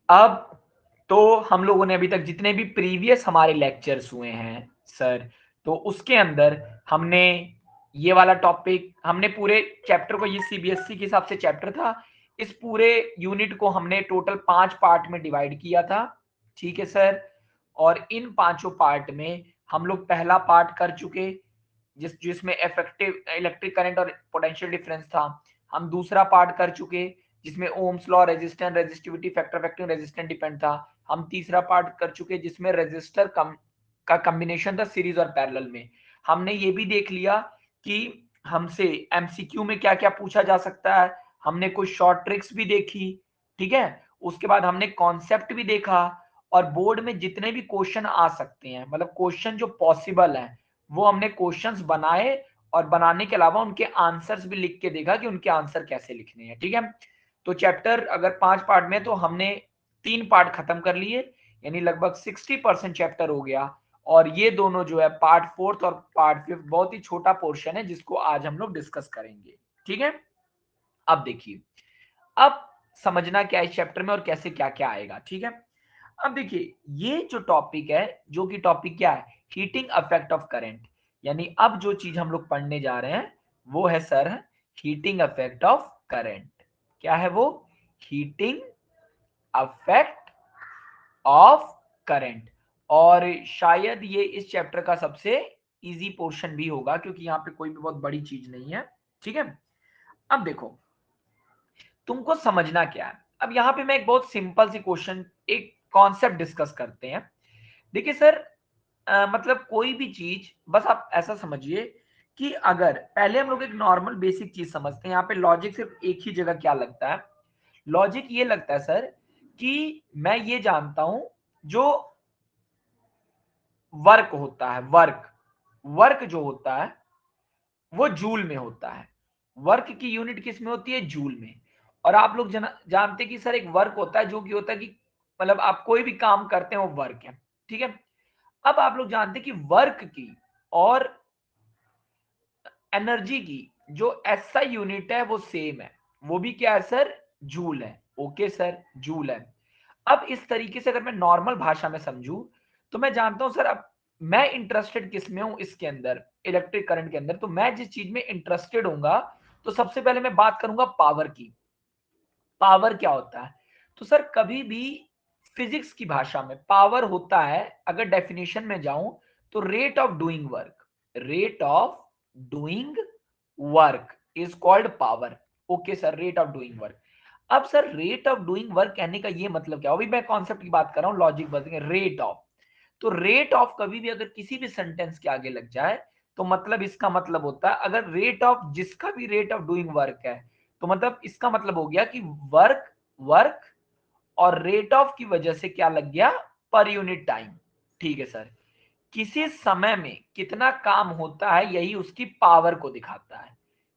अब तो हम लोगों ने अभी तक जितने भी प्रीवियस हमारे लेक्चर्स हुए हैं सर, तो उसके अंदर हमने ये वाला टॉपिक, हमने पूरे चैप्टर को, ये सीबीएसई के हिसाब से चैप्टर था, इस पूरे यूनिट को हमने टोटल 5 पार्ट में डिवाइड किया था। ठीक है सर, और इन पांचों पार्ट में हम लोग पहला पार्ट कर चुके, जिसमें इफेक्टिव इलेक्ट्रिक करंट और पोटेंशियल डिफरेंस था। हम दूसरा पार्ट कर चुके जिसमें ohm's law, resistance, resistivity factor, affecting resistance depend था। हम तीसरा पार्ट कर चुके जिसमें रेजिस्टर का कॉम्बिनेशन था सीरीज और पैरेलल में। हमने ये भी देख लिया कि हमसे एमसीक्यू में क्या क्या पूछा जा सकता है, हमने कुछ शॉर्ट ट्रिक्स भी देखी। ठीक है, उसके बाद हमने कॉन्सेप्ट भी देखा, और बोर्ड में जितने भी क्वेश्चन आ सकते हैं, मतलब क्वेश्चन जो पॉसिबल है, वो हमने क्वेश्चंस बनाए, और बनाने के अलावा उनके आंसर्स भी लिख के देखा कि उनके आंसर कैसे लिखने हैं। ठीक है, तो चैप्टर अगर 5 पार्ट में, तो हमने 3 पार्ट खत्म कर लिए, यानी लगभग 60% चैप्टर हो गया। और ये दोनों जो है पार्ट 4 और पार्ट 5 बहुत ही छोटा पोर्शन है जिसको आज हम लोग डिस्कस करेंगे। ठीक है, अब देखिए, अब समझना क्या है इस चैप्टर में और कैसे क्या क्या आएगा। ठीक है, अब देखिए ये जो टॉपिक है, जो कि टॉपिक क्या है, हीटिंग इफेक्ट ऑफ करंट, यानी अब जो चीज हम लोग पढ़ने जा रहे हैं वो है sir heating effect of current. क्या है वो? Heating effect of current. और शायद ये इस चैप्टर का सबसे इजी पोर्शन भी होगा, क्योंकि यहाँ पे कोई भी बहुत बड़ी चीज नहीं है। ठीक है, अब देखो तुमको समझना क्या है। अब यहाँ पे मैं एक बहुत सिंपल सी क्वेश्चन, एक कॉन्सेप्ट डिस्कस करते हैं। देखिए सर, मतलब कोई भी चीज, बस आप ऐसा समझिए कि अगर पहले हम लोग एक नॉर्मल बेसिक चीज समझते हैं, यहाँ पे लॉजिक सिर्फ एक ही जगह क्या लगता है, लॉजिक ये लगता है सर कि मैं ये जानता हूं जो वर्क होता है, वर्क वर्क जो होता है वो जूल में होता है। वर्क की यूनिट किस में होती है? जूल में। और आप लोग जानते हैं कि सर एक वर्क होता है जो कि होता है कि मतलब आप कोई भी काम करते हैं वो वर्क है। ठीक है, अब आप लोग जानते हैं कि वर्क की और एनर्जी की जो एसआई यूनिट है वो सेम है, वो भी क्या है सर? जूल है। ओके सर, जूल है। अब इस तरीके से अगर मैं नॉर्मल भाषा में समझूं, तो मैं जानता हूं सर, अब मैं इंटरेस्टेड किस में हूं इसके अंदर, इलेक्ट्रिक करंट के अंदर, तो मैं जिस चीज में इंटरेस्टेड होऊंगा, तो सबसे पहले मैं बात करूंगा पावर की। पावर क्या होता है? तो सर कभी भी फिजिक्स की भाषा में पावर होता है, अगर डेफिनेशन में जाऊं, तो rate of doing work, rate of doing work is called power. Okay sir, rate of doing work. अब sir rate of doing work कहने का ये मतलब क्या? अभी मैं कॉन्सेप्ट की बात कर रहा हूं, लॉजिक बदलेंगे, रेट ऑफ। तो रेट ऑफ कभी भी अगर किसी भी सेंटेंस के आगे लग जाए, तो मतलब इसका मतलब होता है, अगर रेट ऑफ जिसका भी रेट ऑफ डूइंग वर्क है, तो मतलब इसका मतलब हो गया कि वर्क, वर्क और रेट ऑफ की वजह से क्या लग गया? पर यूनिट टाइम। ठीक है सर, किसी समय में कितना काम होता है यही उसकी पावर को दिखाता है।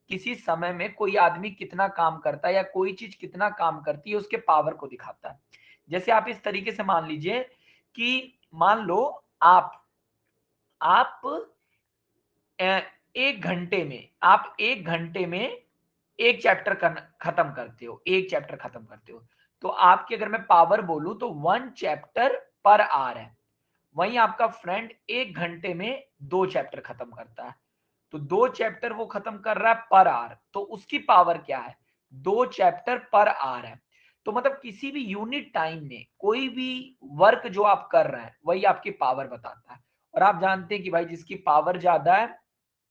किसी समय में कोई आदमी कितना काम करता है या कोई चीज कितना काम करती है, उसके पावर को दिखाता है। जैसे आप इस तरीके से मान लीजिए कि मान लो आप 1 घंटे में, आप 1 घंटे में एक चैप्टर खत्म करते हो, एक चैप्टर खत्म करते हो, तो आपकी अगर मैं पावर बोलूं तो 1 चैप्टर पर आवर है। वहीं आपका फ्रेंड 1 घंटे में 2 चैप्टर खत्म करता है, तो 2 चैप्टर वो खत्म कर रहा है पर आवर, तो उसकी पावर क्या है? 2 चैप्टर पर आवर है। तो मतलब किसी भी यूनिट टाइम में कोई भी वर्क जो आप कर रहे हैं वही आपकी पावर बताता है। और आप जानते हैं कि भाई जिसकी पावर ज्यादा है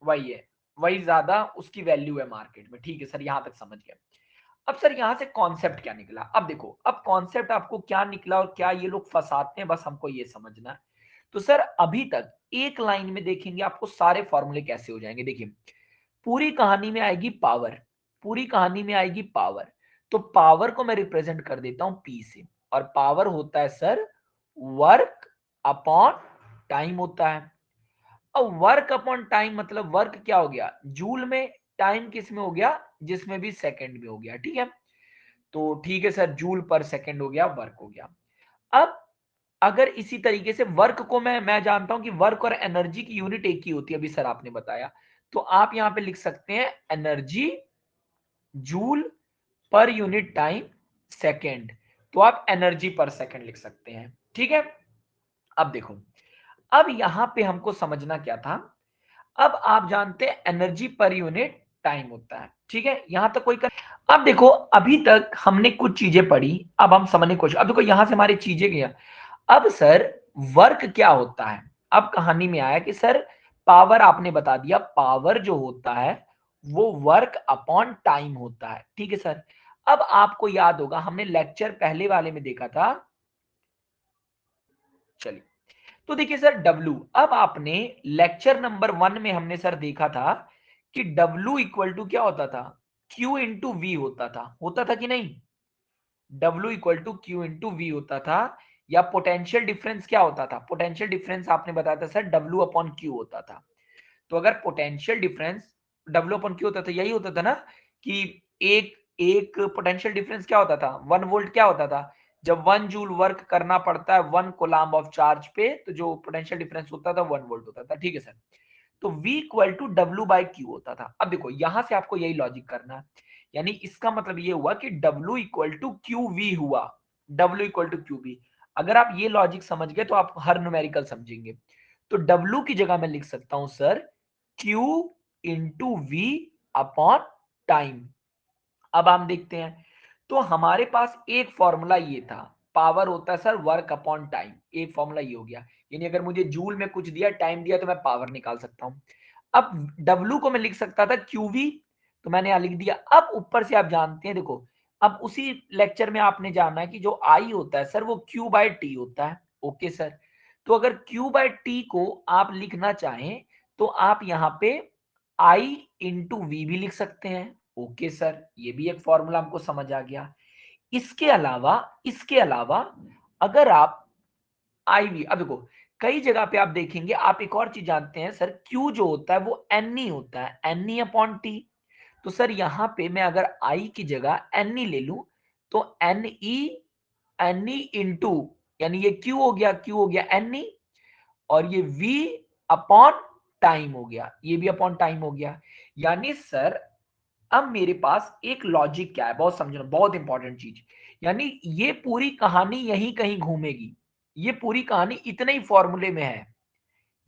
वही है, वही ज्यादा उसकी वैल्यू है मार्केट में। ठीक है सर, यहां तक समझ गए। अब सर यहां से कॉन्सेप्ट क्या निकला? अब देखो, अब कॉन्सेप्ट आपको क्या निकला और क्या ये लोग फंसाते हैं, बस हमको ये समझना है। तो सर अभी तक एक लाइन में देखेंगे आपको सारे फॉर्मूले कैसे हो जाएंगे। देखिए, पूरी कहानी में आएगी पावर, पूरी कहानी में आएगी पावर। तो पावर को मैं रिप्रेजेंट कर देता हूं पी से, और पावर होता है सर वर्क अपॉन टाइम होता है। अब वर्क अपॉन टाइम मतलब वर्क क्या हो गया? जूल में। टाइम किस में हो गया? जिसमें भी सेकंड में हो गया। ठीक है, तो ठीक है सर, जूल पर सेकंड हो गया, वर्क हो गया। अब अगर इसी तरीके से वर्क को मैं जानता हूं कि वर्क और एनर्जी की यूनिट एक ही होती है, अभी सर आपने बताया, तो आप यहां पे लिख सकते हैं एनर्जी जूल पर यूनिट टाइम सेकंड। तो आप एनर्जी पर सेकंड लिख सकते हैं। ठीक है, अब देखो, अब यहां पे हमको समझना क्या था। अब आप जानते हैं एनर्जी पर यूनिट टाइम होता है। ठीक है, यहां तक कोई अब देखो, अभी तक हमने कुछ चीजें पढ़ी, अब हम समझने की कोशिश। अब देखो यहां से हमारी चीजें गया। अब सर वर्क क्या होता है। अब कहानी में आया कि सर पावर आपने बता दिया, पावर जो होता है वो वर्क अपॉन टाइम होता है। ठीक है सर, अब आपको याद होगा हमने लेक्चर पहले वाले में देखा था। चलिए, तो देखिए सर W, अब आपने लेक्चर नंबर 1 में हमने सर देखा था कि W इक्वल टू क्या होता था, Q इंटू वी होता था कि नहीं। W equal to Q into V होता था। या पोटेंशियल डिफरेंस क्या होता था, पोटेंशियल डिफरेंस आपने बताया था सर W अपॉन Q होता था। तो अगर potential difference W upon Q होता था, यही होता था ना कि एक एक पोटेंशियल डिफरेंस क्या होता था, 1 वोल्ट क्या होता था। जब 1 जूल वर्क करना पड़ता है 1 कोलम्ब ऑफ चार्ज पे, तो जो पोटेंशियल डिफरेंस होता था 1 वोल्ट होता था। ठीक है सर, तो V equal to W by Q होता था। अब देखो यहां से आपको यही लॉजिक करना है, यानी इसका मतलब ये हुआ कि W equal to Q V हुआ, W equal to Q V. अगर आप ये लॉजिक समझ गए तो आप हर न्यूमेरिकल समझेंगे। तो W की जगह मैं लिख सकता हूं sir Q into V upon time. अब हम देखते हैं, तो हमारे पास एक फॉर्मूला ये था, पावर होता है सर वर्क अपॉन टाइम। एक फॉर्मूला ये हो गया, यानी अगर मुझे जूल में कुछ दिया, टाइम दिया, तो मैं पावर निकाल सकता हूं। अब W को मैं लिख सकता था QV, तो मैंने यहां लिख दिया। अब ऊपर से आप जानते हैं, देखो अब उसी लेक्चर में आपने जाना है कि जो I होता है सर वो Q बाय टी होता है। ओके सर, तो अगर Q बाय टी को आप लिखना चाहें तो आप यहाँ पे I इंटू वी भी लिख सकते हैं। ओके सर, ये भी एक फॉर्मूला हमको समझ आ गया। इसके अलावा अगर आप आई वी, अब देखो कई जगह पे आप देखेंगे, आप एक और चीज जानते हैं सर, क्यू जो होता है वो एन ई होता है, एन ई अपॉन टी। तो सर यहाँ पे मैं अगर आई की जगह एन ई ले लूं, तो एन ई इंटू, यानी ये क्यू हो गया एन ई, और ये v अपॉन टाइम हो गया, ये भी अपॉन टाइम हो गया। यानी सर अब मेरे पास एक लॉजिक क्या है, बहुत समझना, बहुत इंपॉर्टेंट चीज। यानी ये पूरी कहानी यहीं कहीं घूमेगी, ये पूरी कहानी इतने ही फॉर्मूले में है,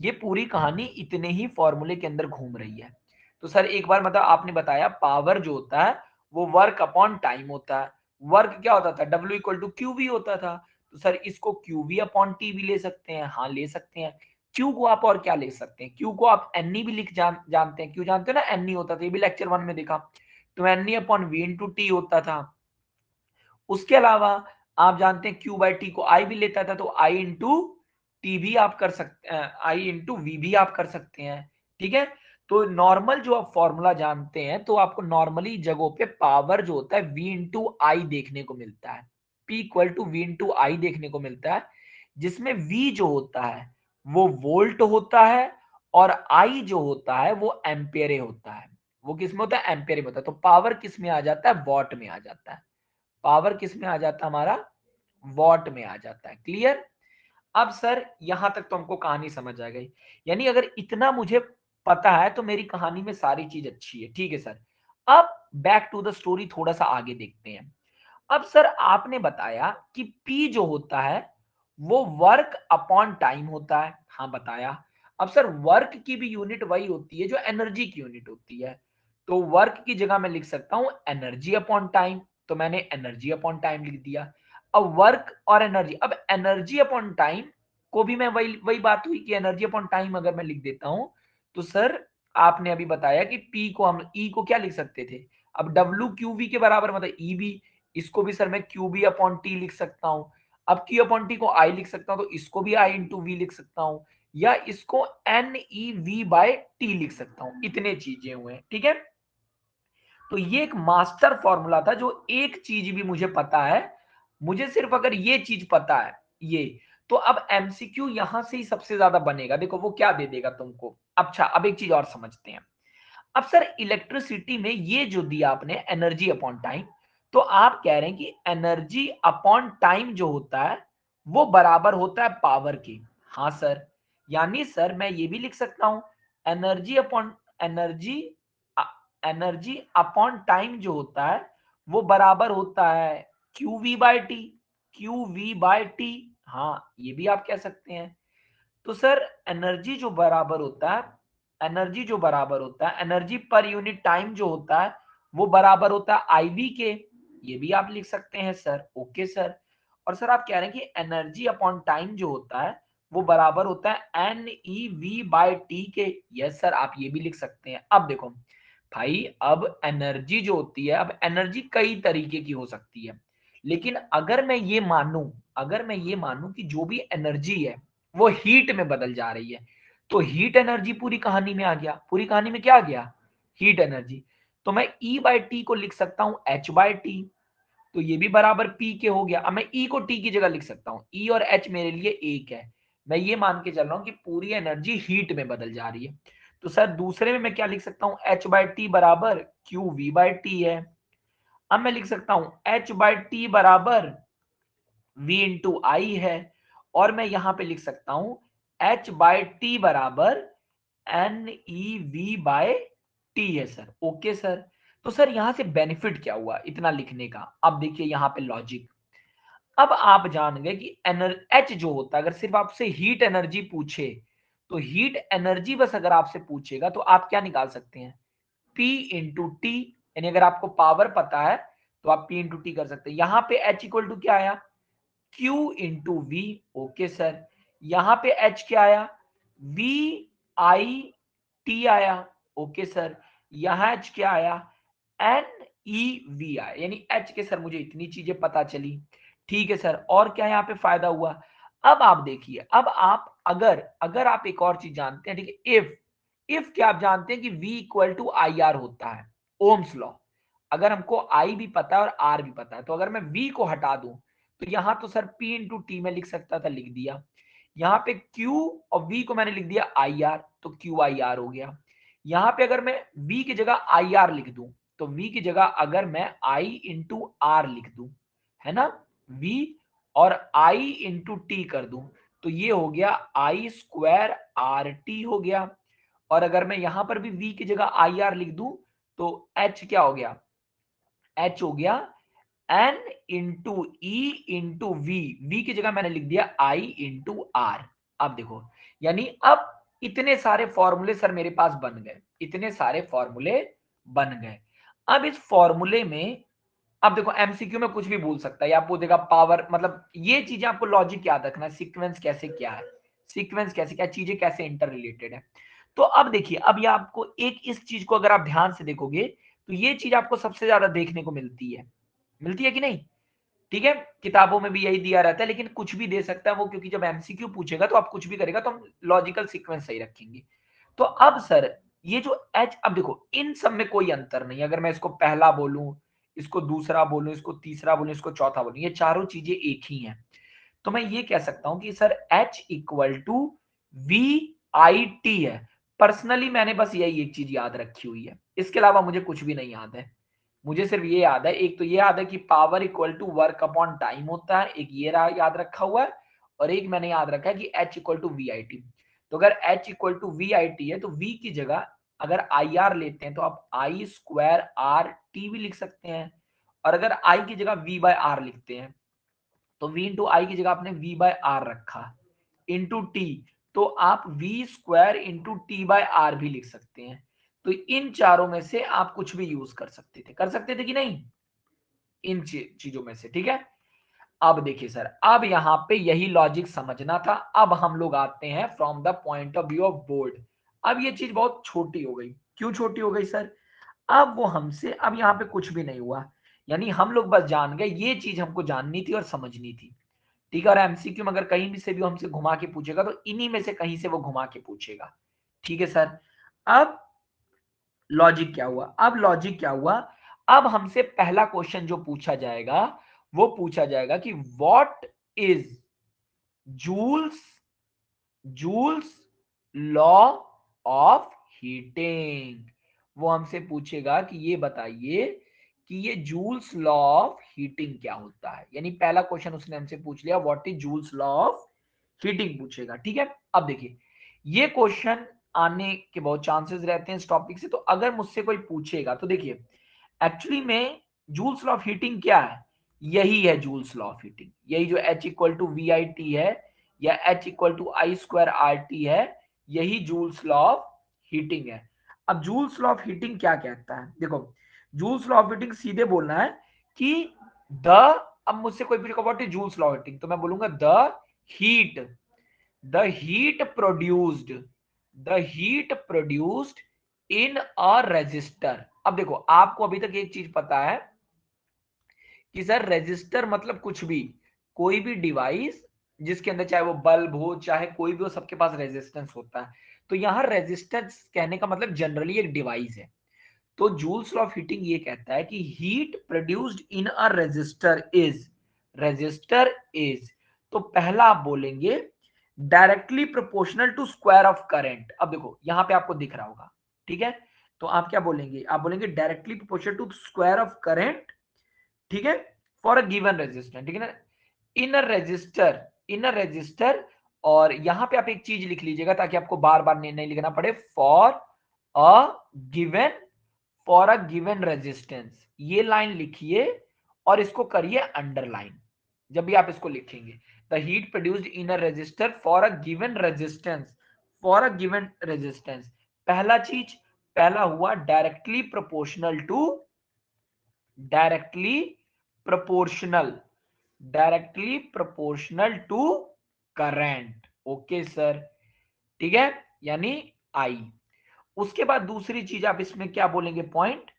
ये पूरी कहानी इतने ही फॉर्मूले के अंदर घूम रही है। तो सर एक बार मतलब आपने बताया पावर जो होता है वो वर्क अपॉन टाइम होता है। वर्क क्या होता था, W equal to Q V होता था। तो सर इसको क्यू वी अपॉन टी भी ले सकते हैं, हाँ ले सकते हैं। क्यू को आप और क्या ले सकते हैं, क्यू को आप एन ई भी जानते हैं, क्यू जानते हो ना, एन ई होता था, ये भी लेक्चर 1 में देखा। तो N E upon V into T होता था। उसके अलावा आप जानते हैं क्यू बाई टी को आई भी लेता था, तो आई इंटू टी भी आप कर सकते हैं, आई इंटू वी भी आप कर सकते हैं। ठीक है, तो नॉर्मल जो आप फॉर्मूला जानते हैं, तो आपको नॉर्मली जगहों पे पावर जो होता है वी इंटू आई देखने को मिलता है, P equal to V into I देखने को मिलता है, जिसमें V जो होता है वो वोल्ट होता है, और I जो होता है वो एम्पियर होता है। वो किस में होता है, एम्पियर में होता है। तो पावर किस में आ जाता है, वॉट में आ जाता है। पावर किस में आ जाता है हमारा, वॉट में आ जाता है। क्लियर। अब सर यहां तक तो हमको कहानी समझ आ गई, यानी अगर इतना मुझे पता है तो मेरी कहानी में सारी चीज अच्छी है। ठीक है सर, अब बैक टू द स्टोरी, थोड़ा सा आगे देखते हैं। अब सर आपने बताया कि P जो होता है वो वर्क अपॉन टाइम होता है, हाँ बताया। अब सर वर्क की भी यूनिट वही होती है जो एनर्जी की यूनिट होती है। तो वर्क की जगह मैं लिख सकता हूं एनर्जी अपॉन टाइम, तो मैंने एनर्जी अपॉन टाइम लिख दिया। अब वर्क और एनर्जी, अब एनर्जी अपॉन टाइम को भी मैं वही वही बात हुई कि एनर्जी अपॉन टाइम अगर मैं लिख देता हूं, तो सर आपने अभी बताया कि P को हम E को क्या लिख सकते थे, अब W क्यू वी के बराबर मतलब E भी, इसको भी सर मैं क्यू बी अपॉन टी लिख सकता हूं। अब क्यू अपॉन टी को आई लिख सकता हूं, तो इसको भी आई इंटू वी लिख सकता हूं, या इसको N E V by T लिख सकता हूं। इतने चीजें हुए, ठीक है। तो ये एक मास्टर फॉर्मूला था, जो एक चीज भी मुझे पता है, मुझे सिर्फ अगर ये चीज पता है ये, तो अब एमसीक्यू यहां से ही सबसे ज्यादा बनेगा। देखो वो क्या दे देगा तुमको। अच्छा अब एक चीज और समझते हैं। अब सर इलेक्ट्रिसिटी में ये जो दिया आपने एनर्जी अपॉन टाइम, तो आप कह रहे हैं कि एनर्जी अपॉन टाइम जो होता है वो बराबर होता है पावर की। हाँ सर, यानी सर मैं ये भी लिख सकता हूं energy upon energy energy upon time जो होता है वो बराबर होता है Q V by T. Q V by T. हाँ, ये भी आप कह सकते हैं। तो सर एनर्जी जो बराबर होता है, एनर्जी पर यूनिट टाइम जो होता है वो बराबर होता है आईवी के। ये भी आप लिख सकते हैं सर। Okay sir. और सर आप कह रहे हैं कि एनर्जी अपॉन टाइम जो होता है वो बराबर होता है N E V by T के। यस सर, आप ये भी लिख सकते हैं। अब देखो भाई, अब एनर्जी जो होती है, अब एनर्जी कई तरीके की हो सकती है, लेकिन अगर मैं ये मानूं कि जो भी एनर्जी है वो हीट में बदल जा रही है, तो हीट एनर्जी पूरी कहानी में आ गया। पूरी कहानी में क्या आ गया? Heat energy. तो मैं ई बाय टी को लिख सकता हूं एच बाय टी, तो ये भी बराबर पी के हो गया। अब मैं ई को टी की जगह लिख सकता हूं, ई और एच मेरे लिए एक है। मैं ये मान के चल रहा हूं कि पूरी एनर्जी हीट में बदल जा रही है। तो सर दूसरे में मैं क्या लिख सकता हूं? एच बाय टी बराबर क्यू वी बाय टी है। अब मैं लिख सकता हूं एच बाय टी बराबर v इंटू आई है। और मैं यहां पे लिख सकता हूं h बाय टी बराबर N E V by T है सर। Okay sir. तो सर यहां से बेनिफिट क्या हुआ इतना लिखने का? अब देखिए यहां पे लॉजिक। अब आप जान गए कि एच जो होता है, अगर सिर्फ आपसे हीट एनर्जी पूछे, तो हीट एनर्जी बस अगर आपसे पूछेगा तो आप क्या निकाल सकते हैं? P into T. यानी अगर आपको पावर पता है तो आप P इंटू टी कर सकते हैं। यहां पे H इक्वल टू क्या आया? Q into V. Okay sir. यहां पे H क्या आया? V आई टी आया। Okay sir. यहां H क्या आया? एन ई वी आया। यानी H के सर मुझे इतनी चीजें पता चली। ठीक है सर। और क्या यहाँ पे फायदा हुआ? अब आप देखिए, अब आप अगर अगर आप एक और चीज जानते हैं, ठीक है, इफ क्या आप जानते हैं कि V equal to I R होता है, ओम्स लॉ। अगर हमको I भी पता है और R भी पता है, तो अगर मैं V को हटा दूं तो यहां तो सर P इंटू टी में लिख सकता था, लिख दिया। यहाँ पे Q और V को मैंने लिख दिया आई आर, तो क्यू आई आर हो गया। यहाँ पे अगर मैं V की जगह आई आर लिख दूं, तो V की जगह अगर मैं I इंटू आर लिख दूं, है ना, V और I इंटू टी कर दूं, तो ये हो गया आई स्क्वायर आर टी हो गया। और अगर मैं यहां पर भी V की जगह आई आर लिख दूं, तो H क्या हो गया? H हो गया N into E into V. V की जगह मैंने लिख दिया आई इंटू आर। अब देखो, यानी अब इतने सारे फॉर्मूले सर मेरे पास बन गए, इतने सारे फॉर्मूले बन गए। अब इस फॉर्मूले में, अब देखो एमसीक्यू में कुछ भी भूल सकता है, या आपको देगा पावर, मतलब ये चीजें आपको लॉजिक याद रखना है, सीक्वेंस कैसे क्या है, सीक्वेंस कैसे क्या, चीजें कैसे इंटर रिलेटेड है। तो अब देखिए, अब ये आपको एक इस चीज को अगर आप ध्यान से देखोगे, तो ये चीज आपको सबसे ज्यादा देखने को मिलती है कि नहीं? ठीक है, किताबों में भी यही दिया रहता है, लेकिन कुछ भी दे सकता है वो, क्योंकि जब एमसीक्यू पूछेगा तो आप कुछ भी करेगा तो हम लॉजिकल सीक्वेंस सही रखेंगे। तो अब सर ये जो एच, अब देखो इन सब में कोई अंतर नहीं। अगर मैं इसको पहला बोलूं, इसको दूसरा बोलूं, इसको तीसरा बोलूं, इसको चौथा बोलूं, ये चारों चीजें एक ही हैं। तो मैं ये कह सकता हूं कि sir H equal to V I T है। पर्सनली मैंने बस यही एक चीज याद रखी हुई है, इसके अलावा मुझे कुछ भी नहीं याद है। मुझे सिर्फ ये याद है, एक तो ये याद है कि power equal to work upon time होता है, एक ये याद रखा हुआ है, और एक मैंने याद रखा है कि H equal to V I T. तो अगर H equal to V I T है, तो वी की जगह अगर आई आर लेते हैं तो आप आई स्क्वायर आर टी भी लिख सकते हैं। और अगर आई की जगह वी बाय आर लिखते हैं, तो v इंटू आई की जगह आपने v बाय आर रखा इंटू टी, तो आप v square into T by R भी लिख सकते हैं। तो इन चारों में से आप कुछ भी यूज कर सकते थे कि नहीं, इन चीजों में से। ठीक है। अब देखिए सर, अब यहां पे यही लॉजिक समझना था। अब हम लोग आते हैं from the point of view of board. अब ये चीज बहुत छोटी हो गई। क्यों छोटी हो गई सर? अब वो हमसे, अब यहाँ पे कुछ भी नहीं हुआ, यानी हम लोग बस जान गए ये चीज हमको जाननी थी और समझनी थी। ठीक है। और एमसीक्यू में अगर कहीं भी से भी हमसे घुमा के पूछेगा तो इन्हीं में से कहीं से वो घुमा के पूछेगा। ठीक है सर। अब लॉजिक क्या हुआ? अब लॉजिक क्या हुआ? अब हमसे पहला क्वेश्चन जो पूछा जाएगा, वो पूछा जाएगा कि what is Joule's Joule's law of heating. वो हमसे पूछेगा कि ये बताइए कि ये जूल्स लॉ ऑफ हीटिंग क्या होता है। यानी पहला क्वेश्चन उसने हमसे पूछ लिया, what is Joule's law of heating पूछेगा। ठीक है। अब देखिए, ये क्वेश्चन आने के बहुत चांसेस रहते हैं इस टॉपिक से। तो अगर मुझसे कोई पूछेगा तो देखिए, एक्चुअली में जूल्स लॉ ऑफ हीटिंग क्या है, यही है जूल्स लॉ ऑफ हीटिंग। यही जो H equal to V I T है या H equal to I square R T है, यही जूल्स लॉ ऑफ हीटिंग है। अब जूल्स लॉ ऑफ हीटिंग क्या कहता है? देखो, जूल्स लॉ ऑफ हीटिंग सीधे बोलना है कि द, अब मुझसे कोई पूछेगा what is Joule's law of heating, तो मैं बोलूंगा heat the heat produced in a resistor. अब देखो, आपको अभी तक एक चीज पता है कि सर रेजिस्टर मतलब कुछ भी, कोई भी डिवाइस जिसके अंदर चाहे वो बल्ब हो चाहे कोई भी हो, सबके पास रेजिस्टेंस होता है। तो यहां रेजिस्टेंस कहने का मतलब जनरली एक डिवाइस है। तो जूल्स लॉ ऑफ हीटिंग ये कहता है कि heat produced in a resistor is, तो पहला आप बोलेंगे directly proportional to square of current. अब देखो यहां पे आपको दिख रहा होगा, ठीक है? तो आप क्या बोलेंगे? आप बोलेंगे directly proportional to square of current, ठीक है, फॉर अ गिवन रेजिस्टर, ठीक है ना? इन अ रजिस्टर, और यहां पे आप एक चीज लिख लीजिएगा ताकि आपको बार बार नहीं लिखना पड़े, a given for a given resistance. ये लाइन लिखिए और इसको करिए अंडरलाइन जब भी आप इसको लिखेंगे। The heat produced in a resistor for a given resistance, for a given resistance. पहला चीज, पहला हुआ directly proportional directly proportional to current. Okay sir, ठीक है, यानी आई। उसके बाद दूसरी चीज आप इसमें क्या बोलेंगे? Point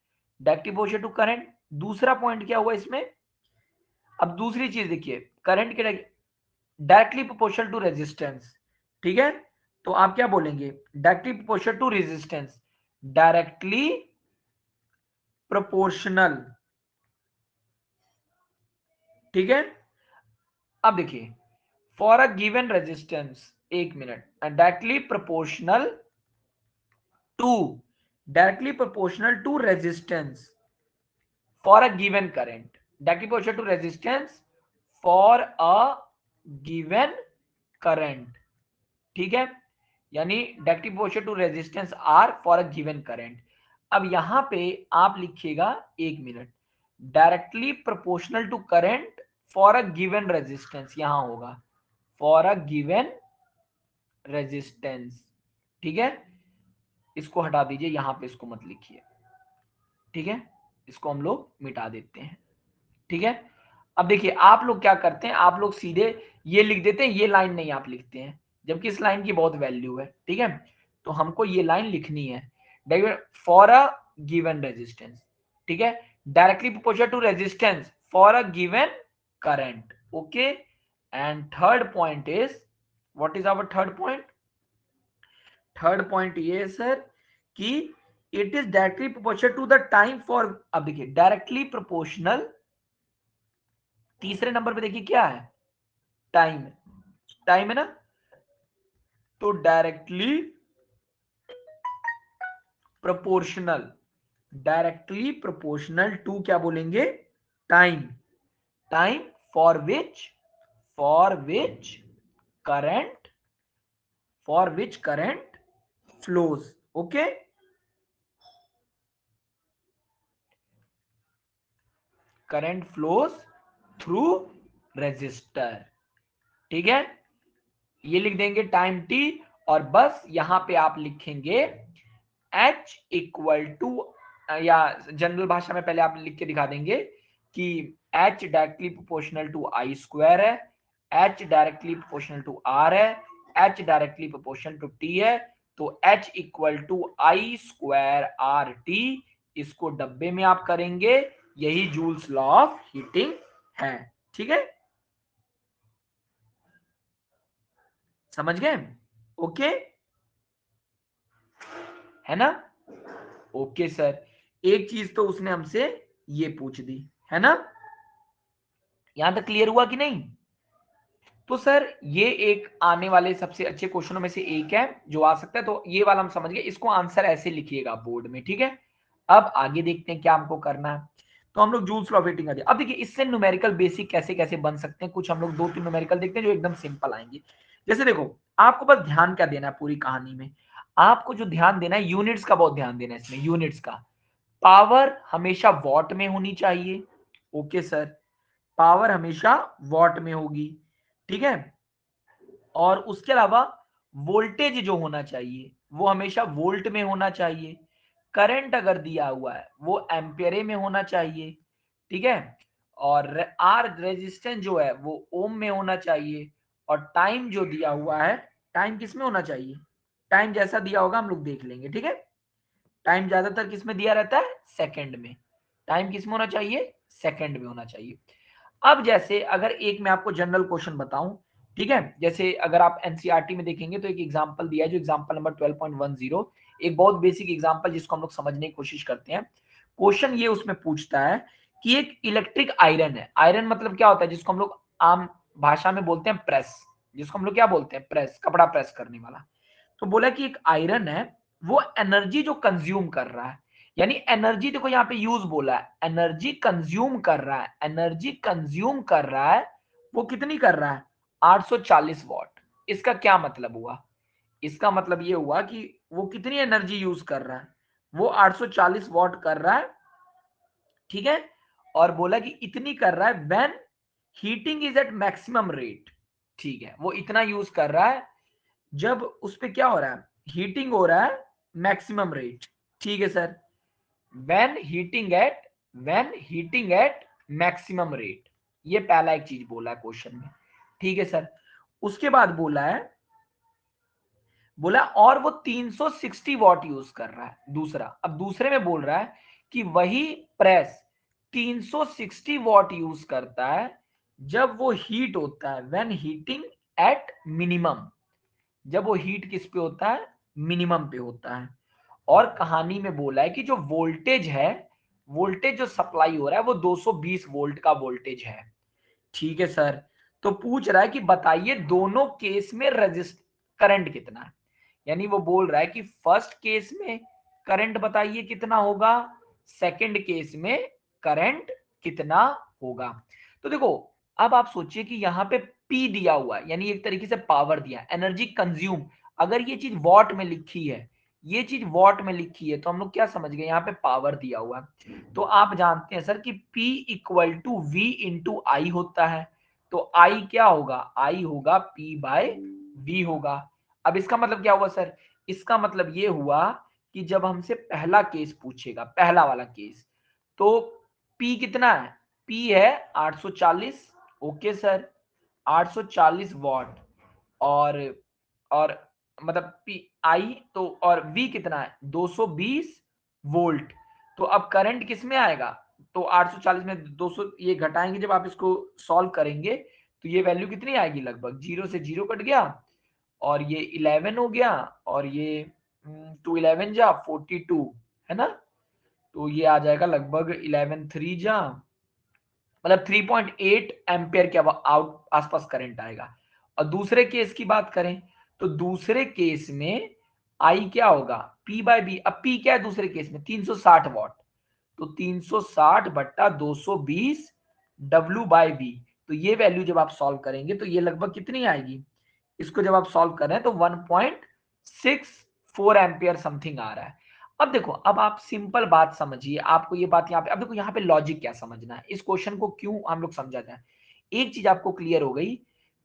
directly proportional to current. दूसरा पॉइंट क्या हुआ इसमें? अब दूसरी चीज देखिए, करंट के डायरेक्टली प्रोपोर्शनल टू रेजिस्टेंस, ठीक है? तो आप क्या बोलेंगे? Directly proportional to resistance, directly proportional, ठीक है? अब देखिए, फॉर अ गिवन रेजिस्टेंस, एक minute, to directly proportional to resistance for a given current, directly proportional to resistance for a given current, ठीक है? यानी directly proportional to resistance R for a given current. अब यहां पे आप लिखिएगा, एक minute, directly proportional to current for a given resistance, यहां होगा फॉर अ गिवन रेजिस्टेंस, ठीक है? इसको हटा दीजिए, यहां पे इसको मत लिखिए, ठीक है? इसको हम लोग मिटा देते हैं, ठीक है? अब देखिए आप लोग क्या करते हैं, आप लोग सीधे ये लिख देते हैं, ये लाइन नहीं आप लिखते हैं, जबकि इस लाइन की बहुत वैल्यू है, ठीक है? तो हमको ये लाइन लिखनी है, फॉर अ गिवन रेजिस्टेंस, ठीक है, directly proportional to resistance for a given current. Okay, and third point is, what is our third point? Third point ये है सर कि it is directly proportional to the time for, अब देखिए directly proportional, तीसरे number पे देखिए क्या है? टाइम, टाइम है ना? तो प्रोपोर्शनल डायरेक्टली प्रोपोर्शनल टू क्या बोलेंगे? Time, time for which current flows. Okay, current flows through resistor, ठीक है? ये लिख देंगे टाइम टी, और बस यहां पे आप लिखेंगे H इक्वल टू, या जनरल भाषा में पहले आप लिख के दिखा देंगे कि H directly proportional to I square है, H directly proportional to R है, H directly proportional to T है। तो H equal to I square R T, इसको डब्बे में आप करेंगे, यही जूल्स लॉ ऑफ हीटिंग है, ठीक है? समझ गए? ओके, है ना? ओके सर, एक चीज तो उसने हमसे ये पूछ दी, है ना? यहां तक क्लियर हुआ कि नहीं? तो सर ये एक आने वाले सबसे अच्छे क्वेश्चनों में से एक है जो आ सकता है, तो ये वाला हम समझ गए, इसको आंसर ऐसे लिखिएगा बोर्ड में, ठीक है? अब आगे देखते हैं क्या हमको करना है। तो हम लोग जूल्स लॉ ऑफ हीटिंग आ गया। अब देखिए इससे न्यूमेरिकल बेसिक कैसे कैसे बन सकते हैं, कुछ हम लोग 2-3 न्यूमेरिकल देखते हैं जो एकदम सिंपल आएंगे। जैसे देखो, आपको बस ध्यान क्या देना है पूरी कहानी में, आपको जो ध्यान देना है यूनिट्स का बहुत ध्यान देना है इसमें, यूनिट्स का। पावर हमेशा वॉट में होनी चाहिए, ओके सर। पावर हमेशा वॉट में होगी, ठीक है। और उसके अलावा वोल्टेज जो होना चाहिए वो हमेशा वोल्ट में होना चाहिए, करंट अगर दिया हुआ है वो एम्पियर में होना चाहिए, ठीक है। और आर रेजिस्टेंस जो है वो ओम में होना चाहिए, और टाइम जो दिया हुआ है, टाइम किस में होना चाहिए, टाइम जैसा दिया होगा हम लोग देख लेंगे, ठीक है। टाइम ज्यादातर किस में दिया रहता है, सेकंड में। टाइम किस में होना चाहिए, सेकंड में होना चाहिए। अब जैसे अगर एक मैं आपको जनरल क्वेश्चन बताऊं, ठीक है, जैसे अगर आप एनसीईआरटी में देखेंगे तो एक एग्जांपल दिया है जो एग्जांपल नंबर 12.10, एक बहुत बेसिक एग्जांपल जिसको हम लोग समझने की कोशिश करते हैं। क्वेश्चन ये उसमें पूछता है कि एक इलेक्ट्रिक आयरन है, आयरन मतलब क्या होता है, जिसको हम लोग आम भाषा में बोलते हैं प्रेस, जिसको हम लोग क्या बोलते हैं, प्रेस, कपड़ा प्रेस करने वाला। तो बोला कि एक आयरन है, वो एनर्जी जो कंज्यूम कर रहा है, यानी एनर्जी देखो यहाँ पे यूज बोला है, एनर्जी कंज्यूम कर रहा है, एनर्जी कंज्यूम कर रहा है, वो कितनी कर रहा है, 840 वॉट। इसका क्या मतलब हुआ, इसका मतलब ये हुआ कि वो कितनी एनर्जी यूज कर रहा है, वो 840 वॉट कर रहा है, ठीक है। और बोला कि इतनी कर रहा है when heating is at maximum rate, ठीक है, वो इतना यूज कर रहा है जब उस पे क्या हो रहा है, हीटिंग हो रहा है मैक्सिमम रेट, ठीक है sir. When heating eight maximum rate, ये पहला एक चीज बोला है क्वेश्चन में, ठीक है सर। उसके बाद बोला और वो 360 वॉट यूज कर रहा है, दूसरा, अब दूसरे में बोल रहा है कि वही प्रेस 360 वॉट यूज करता है जब वो हीट होता है, व्हेन हीटिंग एट मिनिमम, जब वो हीट किस पे होता है, मिनिमम पे होता है। और कहानी में बोला है कि जो वोल्टेज है, वोल्टेज जो सप्लाई हो रहा है वो 220 वोल्ट का वोल्टेज है, ठीक है सर। तो पूछ रहा है कि बताइए दोनों केस में रेजिस्ट करंट कितना है, यानी वो बोल रहा है कि फर्स्ट केस में करंट बताइए कितना होगा, सेकंड केस में करंट कितना होगा। तो देखो, अब आप सोचिए कि यहाँ पे P दिया हुआ है, यानी एक तरीके से पावर दिया है, एनर्जी कंज्यूम, अगर ये चीज वॉट में लिखी है, ये चीज वॉट में लिखी है, तो हम लोग क्या समझ गए, यहाँ पे पावर दिया हुआ है। तो आप जानते हैं सर कि P equal to V into I होता है, तो I क्या होगा, I होगा P बाय V होगा। अब इसका मतलब क्या हुआ सर, इसका मतलब ये हुआ कि जब हमसे पहला केस पूछेगा, पहला वाला केस, तो P कितना है, P है 840, ओके सर, 840 वॉट, और और मतलब पी आई तो, और वी कितना है 220 वोल्ट। तो अब करंट किस में आएगा, तो 840 में 200 ये घटाएंगे, जब आप इसको सॉल्व करेंगे तो ये वैल्यू कितनी आएगी, लगभग जीरो से जीरो कट गया, और ये 11 हो गया, और ये 211 जा 42, है ना। तो ये आ जाएगा लगभग 11 3 जा, मतलब 3.8 एम्पियर के आउट आसपास करंट आएगा। और दूसरे केस की बात करें तो दूसरे केस में आई क्या होगा, P बाय बी, अब P क्या है दूसरे केस में 360 वॉट, तो 360 बट्टा 220 W बाय बी, तो ये वैल्यू जब आप सॉल्व करेंगे तो ये लगभग कितनी आएगी, इसको जब आप सॉल्व कर रहे हैं तो 1.64 एम्पियर समथिंग आ रहा है। अब देखो, अब आप सिंपल बात समझिए, आपको ये बात यहाँ पे, अब देखो यहाँ पे लॉजिक क्या समझना है, इस क्वेश्चन को क्यों हम लोग समझाते हैं। एक चीज आपको क्लियर हो गई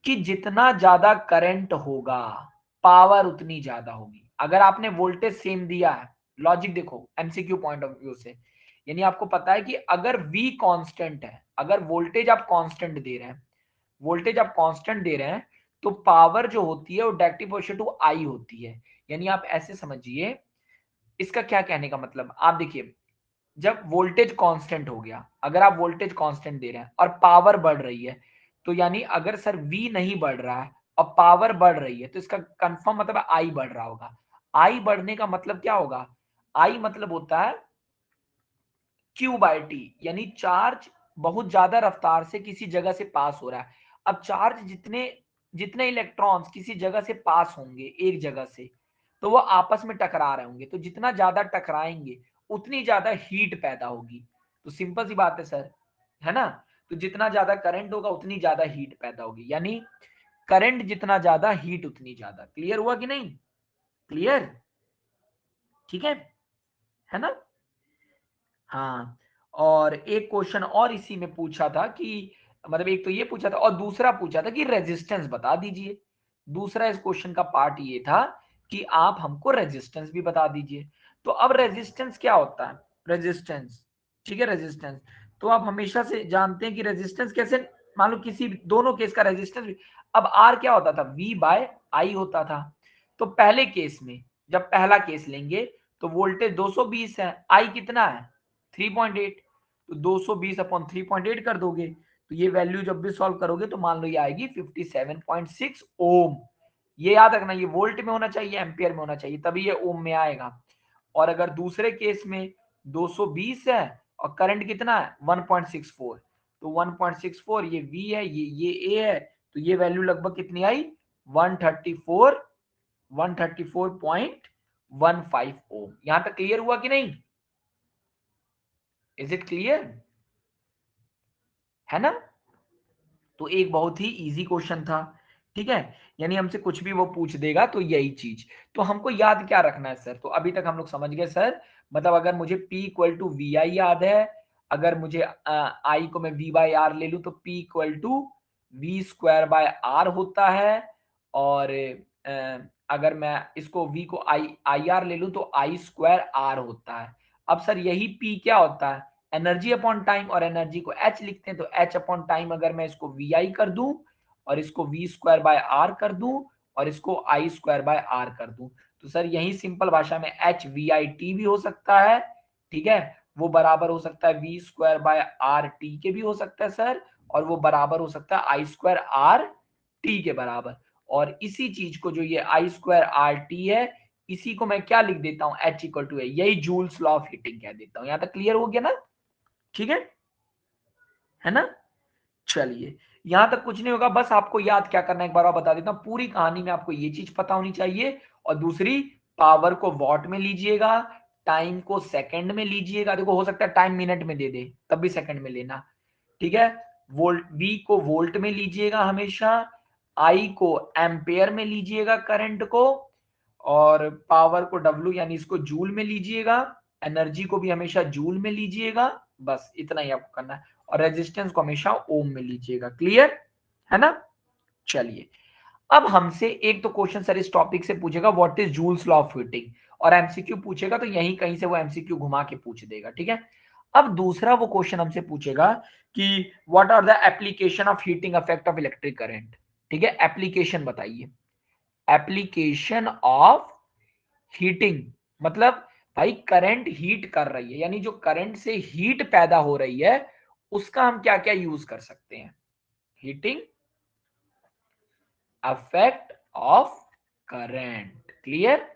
कि जितना ज्यादा करंट होगा पावर उतनी ज्यादा होगी। अगर आपने वोल्टेज सेम दिया है, लॉजिक देखो एमसीक्यू पॉइंट ऑफ व्यू से, यानी आपको पता है कि अगर V कांस्टेंट है, अगर वोल्टेज आप कांस्टेंट दे रहे हैं, वोल्टेज आप कांस्टेंट दे रहे हैं, तो पावर जो होती है वो डायरेक्टिव प्रोपोर्शनल टू आई होती है। यानी आप ऐसे समझिए, इसका क्या कहने का मतलब, आप देखिए, जब वोल्टेज कांस्टेंट हो गया, अगर आप वोल्टेज कांस्टेंट दे रहे हैं और पावर बढ़ रही है, तो यानी अगर सर V नहीं बढ़ रहा है और पावर बढ़ रही है, तो इसका कंफर्म मतलब आई बढ़ रहा होगा। आई बढ़ने का मतलब क्या होगा, आई मतलब होता है Q बाय टी, यानी चार्ज बहुत ज्यादा रफ्तार से किसी जगह से पास हो रहा है। अब चार्ज जितने जितने इलेक्ट्रॉन्स किसी जगह से पास होंगे, एक जगह से, तो वो आपस में टकरा रहे होंगे, तो जितना ज्यादा टकराएंगे उतनी ज्यादा हीट पैदा होगी। तो सिंपल सी बात है सर, है ना। तो जितना ज्यादा करंट होगा उतनी ज्यादा हीट पैदा होगी, यानी करंट जितना ज्यादा हीट उतनी ज्यादा। क्लियर हुआ कि नहीं, क्लियर, ठीक है ना। हाँ, और एक क्वेश्चन और इसी में पूछा था कि मतलब एक तो ये पूछा था और दूसरा पूछा था कि रेजिस्टेंस बता दीजिए। दूसरा इस क्वेश्चन का पार्ट ये था कि आप हमको रेजिस्टेंस भी बता दीजिए। तो अब रेजिस्टेंस क्या होता है, रेजिस्टेंस, ठीक है, रेजिस्टेंस तो आप हमेशा से जानते हैं कि रेजिस्टेंस कैसे, मान लो किसी दोनों केस का रेजिस्टेंस भी, अब आर क्या होता था, वी बाय आई होता था। तो पहले केस में जब पहला केस लेंगे तो वोल्टेज 220 है, आई कितना है 3.8, तो 220 अपॉन 3.8 कर दोगे तो ये वैल्यू जब भी सॉल्व करोगे तो मान लो ये आएगी 57.6 ओम। ये याद रखना, ये वोल्ट में होना चाहिए, एम्पियर में होना चाहिए, तभी ये ओम में आएगा। और अगर दूसरे केस में 220 है और करंट कितना है 1.64, तो 1.64 ये V है, ये A है, तो ये वैल्यू लगभग कितनी आई 134.15 ओम। यहां तक क्लियर हुआ कि नहीं, इज इट क्लियर, है ना। तो एक बहुत ही इजी क्वेश्चन था, ठीक है, यानी हमसे कुछ भी वो पूछ देगा तो यही चीज, तो हमको याद क्या रखना है सर, तो अभी तक हम लोग समझ गए सर, मतलब अगर मुझे P इक्वल टू वी आई याद है, अगर मुझे आई को मैं V बाय आर ले लूं तो P equal to V square by R होता है, और अगर मैं इसको V को आई आर ले लूं तो आई स्क्वायर आर होता है। अब सर यही P क्या होता है, एनर्जी अपॉन टाइम, और एनर्जी को H लिखते हैं, तो H अपॉन टाइम अगर मैं इसको वी आई कर दूं और इसको वी स्क्वायर बाय आर कर दूं और इसको आई स्क्वायर बाय आर कर दूं, तो सर यही सिंपल भाषा में एच वी आई टी भी हो सकता है, ठीक है, वो बराबर हो सकता है V square by R T के भी हो सकता है सर, और वो बराबर हो सकता है आई स्क्वायर आर टी के बराबर। और इसी चीज को जो ये आई स्क्वायर आर टी है, इसी को मैं क्या लिख देता हूं, एच इक्वल टू, यही जूल्स लॉ ऑफ हीटिंग कह देता हूं। यहां तक क्लियर हो गया ना, ठीक है ना। चलिए, यहां तक कुछ नहीं होगा, बस आपको याद क्या करना है एक बार और बता देता हूं, पूरी कहानी में आपको ये चीज पता होनी चाहिए, और दूसरी पावर को वॉट में लीजिएगा, टाइम को सेकंड में लीजिएगा, देखो हो सकता है टाइम मिनट में दे दे तब भी सेकंड में लेना, ठीक है, वोल्ट वी को वोल्ट में लीजिएगा हमेशा, आई को एम्पेयर में लीजिएगा करंट को, और पावर को डब्ल्यू यानी इसको जूल में लीजिएगा, एनर्जी को भी हमेशा जूल में लीजिएगा, बस इतना ही आपको करना है, और रेजिस्टेंस को हमेशा ओम में लीजिएगा। क्लियर है ना। चलिए, अब हमसे एक तो क्वेश्चन सर इस टॉपिक से पूछेगा what is Joule's law of heating, और एमसीक्यू पूछेगा तो यहीं कहीं से वो एमसीक्यू घुमा के पूछ देगा, ठीक है। अब दूसरा वो क्वेश्चन हमसे पूछेगा कि what are the application of heating effect of electric current, ठीक है, एप्लीकेशन बताइए, एप्लीकेशन ऑफ हीटिंग, मतलब भाई करंट हीट कर रही है, यानी जो करंट से हीट पैदा हो रही है उसका हम क्या क्या यूज कर सकते हैं, heating effect of current. Clear,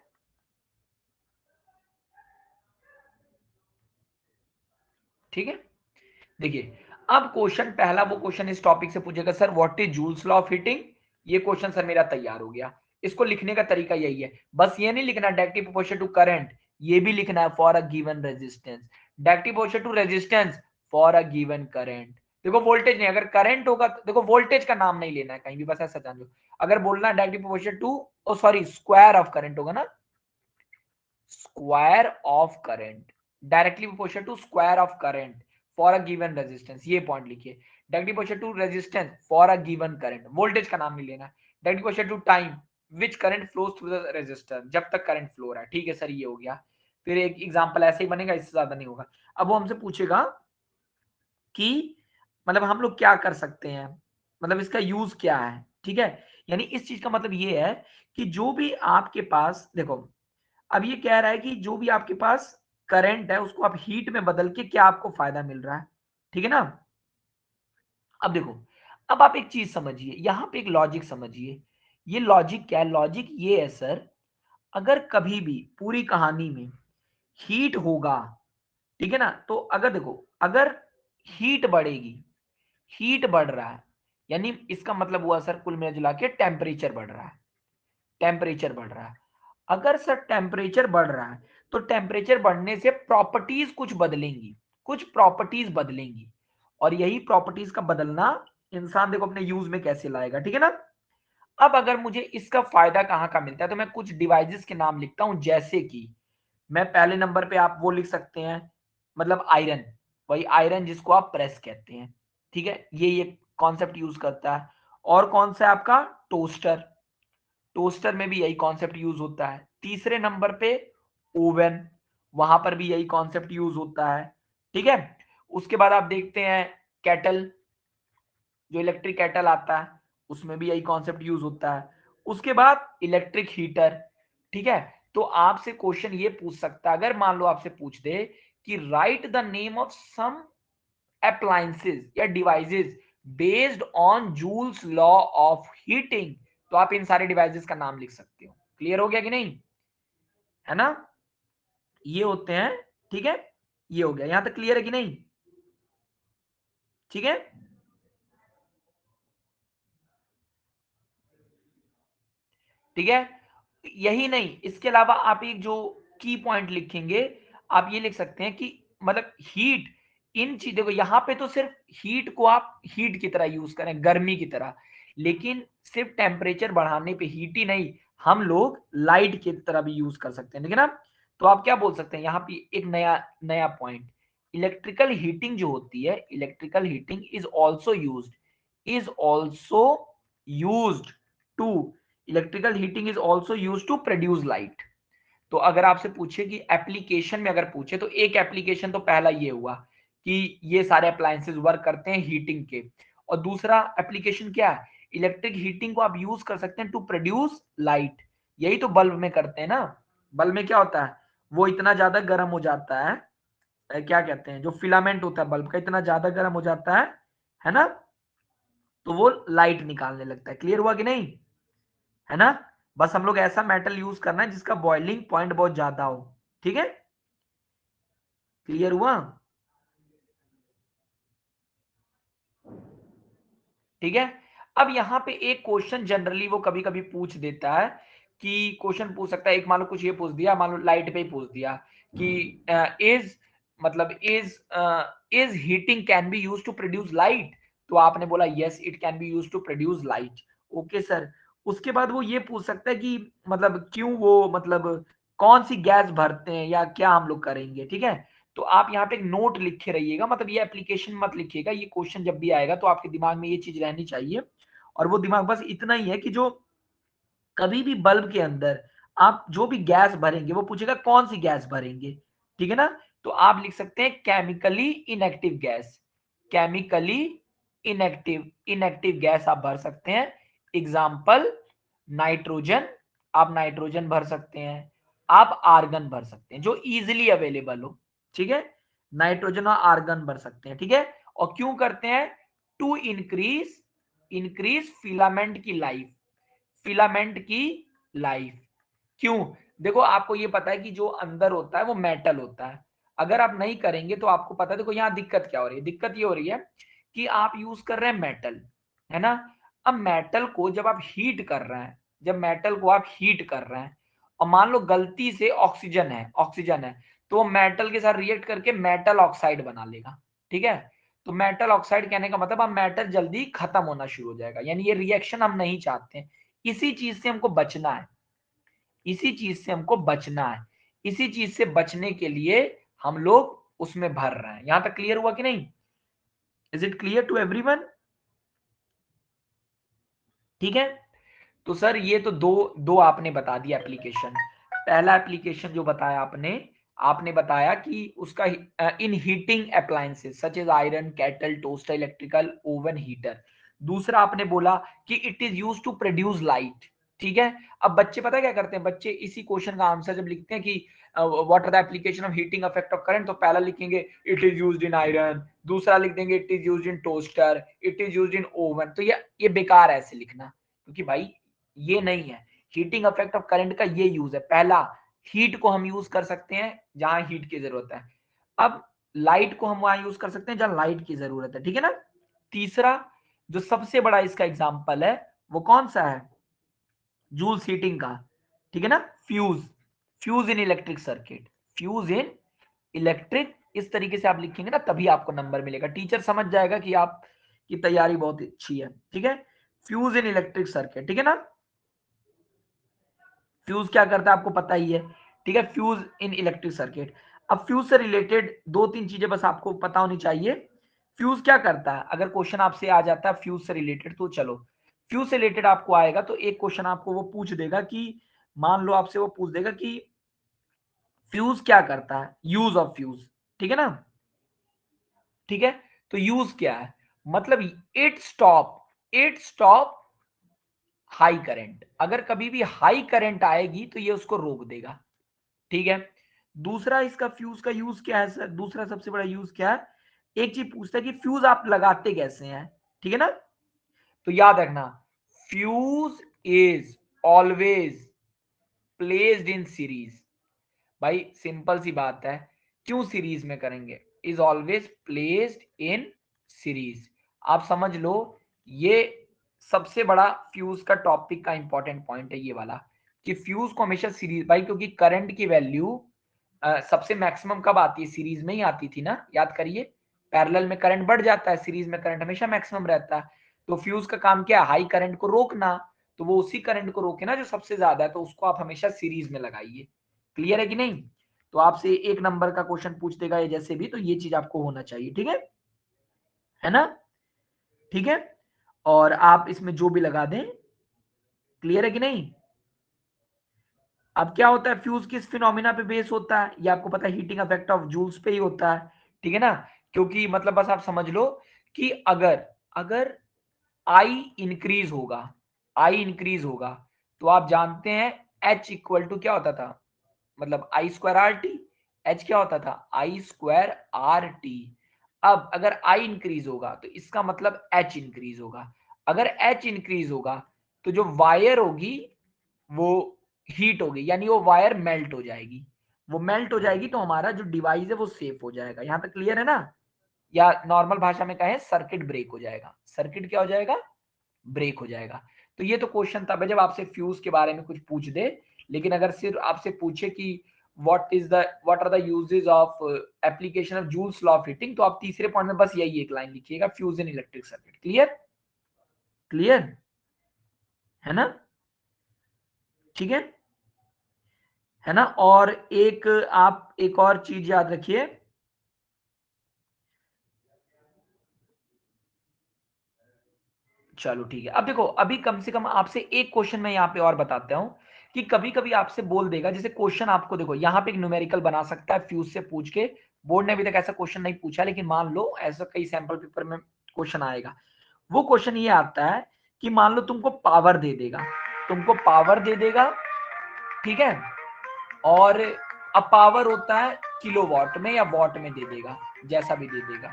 ठीक है। देखिए, अब क्वेश्चन पहला वो क्वेश्चन इस टॉपिक से पूछेगा sir what is Joule's law of heating, ये क्वेश्चन सर मेरा तैयार हो गया। इसको लिखने का तरीका यही है, बस ये नहीं लिखना डायरेक्टली प्रोपोर्शनल टू करंट, ये भी लिखना है for a given resistance, directly proportional to resistance for a given current. देखो वोल्टेज नहीं, अगर करंट होगा तो देखो वोल्टेज का नाम नहीं लेना है कहीं भी, बस ऐसा जान लो। अगर बोलना है directly proportional to, oh sorry square of current होगा ना, square of current, directly proportional to square of current for a given resistance, ये पॉइंट लिखिए, directly proportional to resistance for a given current, voltage का नाम नहीं लेना, directly proportional to time which current flows through the resistor, जब तक current flow रहा है, ठीक है सर, ये हो गया। फिर एक एग्जांपल ऐसे ही बनेगा, इससे ज्यादा नहीं होगा। अब वो हमसे पूछेगा कि मतलब हम लोग क्या कर सकते हैं, मतलब इसका यूज क्या है, ठीक है, यानी इस चीज का मतलब ये है कि जो भी आपके पास, देखो अब ये कह रहा है कि जो भी आपके पास करंट है उसको आप हीट में बदल के क्या आपको फायदा मिल रहा है, ठीक है ना। अब देखो, अब आप एक चीज समझिए, यहां पे एक लॉजिक समझिए, ये लॉजिक क्या है, लॉजिक ये है सर, अगर कभी भी पूरी कहानी में हीट होगा, ठीक है ना, तो अगर देखो अगर हीट बढ़ेगी, हीट बढ़ रहा है, यानी इसका मतलब हुआ सर कुल मिला जुला के टेम्परेचर बढ़ रहा है, टेम्परेचर बढ़ रहा है। अगर सर टेम्परेचर बढ़ रहा है तो टेम्परेचर बढ़ने से प्रॉपर्टीज कुछ बदलेंगी, कुछ प्रॉपर्टीज बदलेंगी, और यही प्रॉपर्टीज का बदलना इंसान देखो अपने यूज में कैसे लाएगा, ठीक है ना। अब अगर मुझे इसका फायदा कहां का मिलता है तो मैं कुछ डिवाइसेस के नाम लिखता हूं, जैसे कि मैं पहले नंबर पे आप वो लिख सकते हैं, मतलब आयरन, वही आयरन जिसको आप प्रेस कहते हैं, ठीक है, ये कॉन्सेप्ट यूज करता है। और कौन सा है आपका टोस्टर, टोस्टर में भी यही कॉन्सेप्ट यूज होता है। तीसरे नंबर पे ओवन, वहां पर भी यही कॉन्सेप्ट यूज होता है। ठीक है, उसके बाद आप देखते हैं केटल, जो इलेक्ट्रिक केटल आता है उसमें भी यही कॉन्सेप्ट यूज होता है। उसके बाद इलेक्ट्रिक हीटर। ठीक है, तो आपसे क्वेश्चन ये पूछ सकता है, अगर मान लो आपसे पूछ दे कि write the name of some appliances या devices based on Joule's law of heating, तो आप इन सारे डिवाइसेस का नाम लिख सकते हो। क्लियर हो गया कि नहीं, है ना, ये होते हैं। ठीक है, ये हो गया, यहां तक क्लियर है कि नहीं, ठीक है। ठीक है, यही नहीं, इसके अलावा आप एक जो की पॉइंट लिखेंगे, आप ये लिख सकते हैं कि मतलब हीट, इन चीजों को यहां पे तो सिर्फ हीट को आप हीट की तरह यूज करें, गर्मी की तरह, लेकिन सिर्फ टेम्परेचर बढ़ाने पे हीट ही नहीं, हम लोग लाइट की तरह भी यूज कर सकते हैं, ठीक है ना। तो आप क्या बोल सकते हैं यहाँ पे एक नया नया पॉइंट, इलेक्ट्रिकल हीटिंग जो होती है, electrical heating is also used to electrical heating is also use to produce light. तो अगर आपसे पूछे कि एप्लीकेशन में अगर पूछे, तो एक एप्लीकेशन तो पहला ये हुआ कि ये सारे अप्लायंसेस वर्क करते हैं हीटिंग के, और दूसरा एप्लीकेशन क्या है, इलेक्ट्रिक हीटिंग को आप यूज कर सकते हैं टू प्रोड्यूस लाइट। यही तो बल्ब में करते हैं ना, बल्ब में क्या होता है, वो इतना ज्यादा गर्म हो जाता है, क्या कहते हैं, जो फिलामेंट होता है बल्ब का इतना ज्यादा गर्म हो जाता है ना, तो वो लाइट निकालने लगता है। क्लियर हुआ कि नहीं, है ना। बस हम लोग ऐसा मेटल यूज करना है जिसका बॉइलिंग पॉइंट बहुत ज्यादा हो, ठीक है, क्लियर हुआ, ठीक है। अब यहाँ पे एक क्वेश्चन जनरली वो कभी कभी पूछ देता है, कि क्वेश्चन पूछ सकता है, एक मान लो कुछ ये पूछ दिया, मान लो लाइट पे ही पूछ दिया कि इज मतलब is heating can be use to produce light, तो आपने बोला yes it can be use to produce light, okay sir. उसके बाद वो ये पूछ सकता है कि मतलब क्यों, वो मतलब कौन सी गैस भरते हैं या क्या हम लोग करेंगे, ठीक है। तो आप यहाँ पे एक नोट लिखे रहिएगा, मतलब ये एप्लीकेशन मत लिखिएगा, ये क्वेश्चन जब भी आएगा तो आपके दिमाग में ये चीज रहनी चाहिए। और वो दिमाग बस इतना ही है कि जो कभी भी बल्ब के अंदर आप जो भी गैस भरेंगे, वो पूछेगा कौन सी गैस भरेंगे, ठीक है ना। तो आप लिख सकते हैं chemically inactive gas, chemically inactive inactive gas आप भर सकते हैं। एग्जाम्पल नाइट्रोजन, आप नाइट्रोजन भर सकते हैं, आप आर्गन भर सकते हैं जो इजिली अवेलेबल हो, ठीक है। नाइट्रोजन और आर्गन भर सकते हैं, ठीक है। और क्यों करते हैं, टू इंक्रीज इंक्रीज फिलामेंट की लाइफ, फिलामेंट की लाइफ। क्यों, देखो आपको ये पता है कि जो अंदर होता है वो मेटल होता है, अगर आप नहीं करेंगे तो आपको पता है, देखो यहाँ दिक्कत क्या हो रही है, दिक्कत ये हो रही है कि आप यूज कर रहे हैं मेटल, है ना। अब मेटल को जब आप हीट कर रहे हैं, जब मेटल को आप हीट कर रहे हैं, और मान लो गलती से ऑक्सीजन है, तो वो मेटल के साथ रिएक्ट करके मेटल ऑक्साइड बना लेगा, ठीक है। तो मेटल ऑक्साइड कहने का मतलब अब मेटल जल्दी खत्म होना शुरू हो जाएगा, यानी ये रिएक्शन हम नहीं चाहते हैं। इसी चीज से हमको बचना है, इसी चीज से हमको बचना है, इसी चीज से बचने के लिए हम लोग उसमें भर रहे हैं। यहां तक क्लियर हुआ कि नहीं, is it clear to everyone, ठीक है। तो सर ये तो दो दो आपने बता दिया एप्लीकेशन। पहला एप्लीकेशन जो बताया आपने, आपने बताया कि उसका in heating appliances such as iron, kettle, toaster, electrical oven, heater. दूसरा आपने बोला कि it is use to produce light, ठीक है। अब बच्चे पता क्या करते हैं, बच्चे इसी क्वेश्चन का आंसर जब लिखते हैं कि what are the application of heating effect of current, तो पहला लिखेंगे it is used in iron, दूसरा लिख देंगे it is used in toaster, it is used in oven. तो ये बेकार है ऐसे लिखना, क्योंकि भाई ये नहीं है, हीटिंग इफेक्ट ऑफ करंट का ये यूज है। पहला, हीट को हम यूज कर सकते हैं जहां हीट की जरूरत है, अब लाइट को हम वहां यूज कर सकते हैं जहां लाइट की जरूरत है, ठीक है ना। तीसरा जो सबसे बड़ा इसका एग्जांपल है वो कौन सा है, जूल्स हीटिंग का, ठीक है ना। फ्यूज, फ्यूज इन इलेक्ट्रिक सर्किट, फ्यूज इन इलेक्ट्रिक, इस तरीके से आप लिखेंगे ना तभी आपको नंबर मिलेगा, टीचर समझ जाएगा कि आप की तैयारी बहुत अच्छी है, ठीक है। फ्यूज इन इलेक्ट्रिक सर्किट, ठीक है ना। फ्यूज क्या करता है आपको पता ही है, ठीक है, फ्यूज इन इलेक्ट्रिक सर्किट। अब फ्यूज से रिलेटेड दो तीन चीजें बस आपको पता होनी चाहिए। फ्यूज क्या करता है, अगर क्वेश्चन आपसे आ जाता है फ्यूज से रिलेटेड, तो चलो फ्यूज से रिलेटेड आपको आएगा तो एक क्वेश्चन आपको वो पूछ देगा कि मान लो आपसे वो पूछ देगा कि फ्यूज क्या करता है, यूज ऑफ फ्यूज, ठीक है ना, ठीक है। तो यूज क्या है, मतलब इट स्टॉप हाई करंट, अगर कभी भी हाई करंट आएगी तो ये उसको रोक देगा, ठीक है। दूसरा इसका फ्यूज का यूज क्या है सर, दूसरा सबसे बड़ा यूज क्या है, एक चीज पूछता है कि फ्यूज आप लगाते कैसे हैं, ठीक है ना। तो याद रखना, fuse is always placed in series, भाई सिंपल सी बात है, क्यों सीरीज में करेंगे, is always placed in series, आप समझ लो। ये सबसे बड़ा फ्यूज का टॉपिक का इंपॉर्टेंट पॉइंट है ये वाला, कि फ्यूज को हमेशा सीरीज, भाई क्योंकि करंट की वैल्यू सबसे मैक्सिमम कब आती है, सीरीज में ही आती थी ना, याद करिए। पैरेलल में करंट बढ़ जाता है, सीरीज में करंट हमेशा मैक्सिमम रहता है। तो फ्यूज का काम क्या है, हाई करंट को रोकना, तो वो उसी करंट को रोके ना जो सबसे ज्यादा है, तो उसको आप हमेशा सीरीज में लगाइए। क्लियर है कि नहीं। तो आपसे एक नंबर का क्वेश्चन पूछ देगा ये जैसे भी, तो ये चीज आपको होना चाहिए, ठीक है ना, ठीक है। और आप इसमें जो भी लगा दें, क्लियर है कि नहीं। अब क्या होता है, फ्यूज किस फिनोमिना पे बेस होता है, ये आपको पता है, हीटिंग इफेक्ट ऑफ जूल्स पे ही होता है, ठीक है ना। क्योंकि मतलब बस आप समझ लो कि अगर अगर आई इंक्रीज होगा, आई इंक्रीज होगा, तो आप जानते हैं एच इक्वल टू क्या होता था, मतलब आई स्क्वायर आर टी, एच क्या होता था, आई स्क्वायर आर टी। अब अगर आई इंक्रीज होगा तो इसका मतलब एच इंक्रीज होगा, अगर एच इंक्रीज होगा तो जो वायर होगी वो हीट होगी, यानी वो वायर मेल्ट हो जाएगी, वो मेल्ट हो जाएगी तो हमारा जो डिवाइस है वो सेफ हो जाएगा, यहां तक क्लियर है ना। या नॉर्मल भाषा में कहें, सर्किट ब्रेक हो जाएगा, सर्किट क्या हो जाएगा, ब्रेक हो जाएगा। तो ये तो क्वेश्चन था जब आपसे फ्यूज के बारे में कुछ पूछ दे, लेकिन अगर सिर्फ आपसे पूछे कि what are the uses of application of Joule's law of heating, तो आप तीसरे पॉइंट में बस यही एक लाइन लिखिएगा, फ्यूज इन इलेक्ट्रिक सर्किट। क्लियर, क्लियर है ना, ठीक है ना। और एक आप एक और चीज याद रखिए, चलो ठीक है। अब देखो, अभी कम से कम आपसे एक क्वेश्चन मैं यहाँ पे और बताता हूँ कि कभी कभी आपसे बोल देगा, जैसे क्वेश्चन आपको देखो यहाँ पे एक न्यूमेरिकल बना सकता है फ्यूज से पूछ के, बोर्ड ने अभी तक ऐसा क्वेश्चन नहीं पूछा, लेकिन मान लो ऐसा कई सैंपल पेपर में क्वेश्चन आएगा। वो क्वेश्चन ये आता है कि मान लो तुमको पावर दे देगा, तुमको पावर दे देगा, ठीक है, और अब पावर होता है किलोवाट में या वॉट में दे देगा, जैसा भी दे देगा।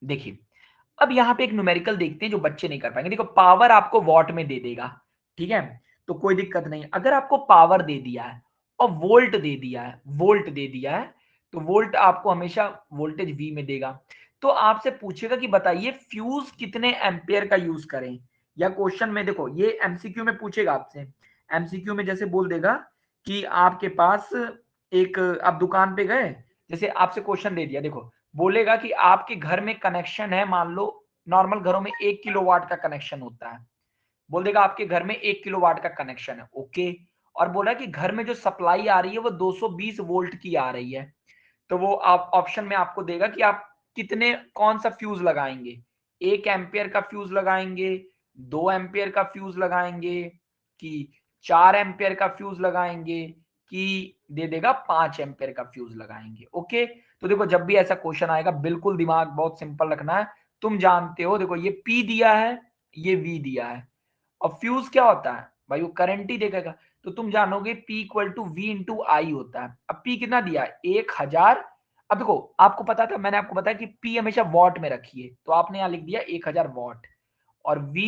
देखिए, अब यहां पे एक न्यूमेरिकल देखते हैं जो बच्चे नहीं कर पाएंगे। देखो, पावर आपको वॉट में दे देगा, ठीक है, तो कोई दिक्कत नहीं। अगर आपको पावर दे दिया है और वोल्ट दे दिया है, वोल्ट दे दिया है, तो वोल्ट आपको हमेशा वोल्टेज वी में देगा। तो आपसे पूछेगा कि बताइए फ्यूज कितने एम्पियर का यूज करें, या क्वेश्चन में देखो ये एमसीक्यू में पूछेगा आपसे, एमसीक्यू में जैसे बोल देगा कि आपके पास एक, आप दुकान पे गए, जैसे आपसे क्वेश्चन दे दिया, देखो बोलेगा कि आपके घर में कनेक्शन है, मान लो नॉर्मल घरों में 1 किलोवाट का कनेक्शन होता है, बोल देगा आपके घर में 1 किलोवाट का कनेक्शन है, ओके। और बोला कि घर में जो सप्लाई आ रही है वो 220 वोल्ट की आ रही है, तो वो आप ऑप्शन में आपको देगा कि आप कितने, कौन सा फ्यूज लगाएंगे, 1 एम्पियर का फ्यूज लगाएंगे, 2 एम्पियर का फ्यूज लगाएंगे, कि 4 एम्पियर का फ्यूज लगाएंगे, कि दे देगा 5 एम्पियर का फ्यूज लगाएंगे, ओके। तो देखो जब भी ऐसा क्वेश्चन आएगा, बिल्कुल दिमाग बहुत सिंपल रखना है। तुम जानते हो, देखो ये पी दिया है, ये वी दिया है, और फ्यूज क्या होता है भाई, वो करंट ही देगा, तो तुम जानोगे P equal to V into I होता है। अब P कितना दिया है, 1000। अब देखो आपको पता था, मैंने आपको बताया कि P हमेशा वॉट में रखिए, तो आपने यहाँ लिख दिया 1000 वॉट, और V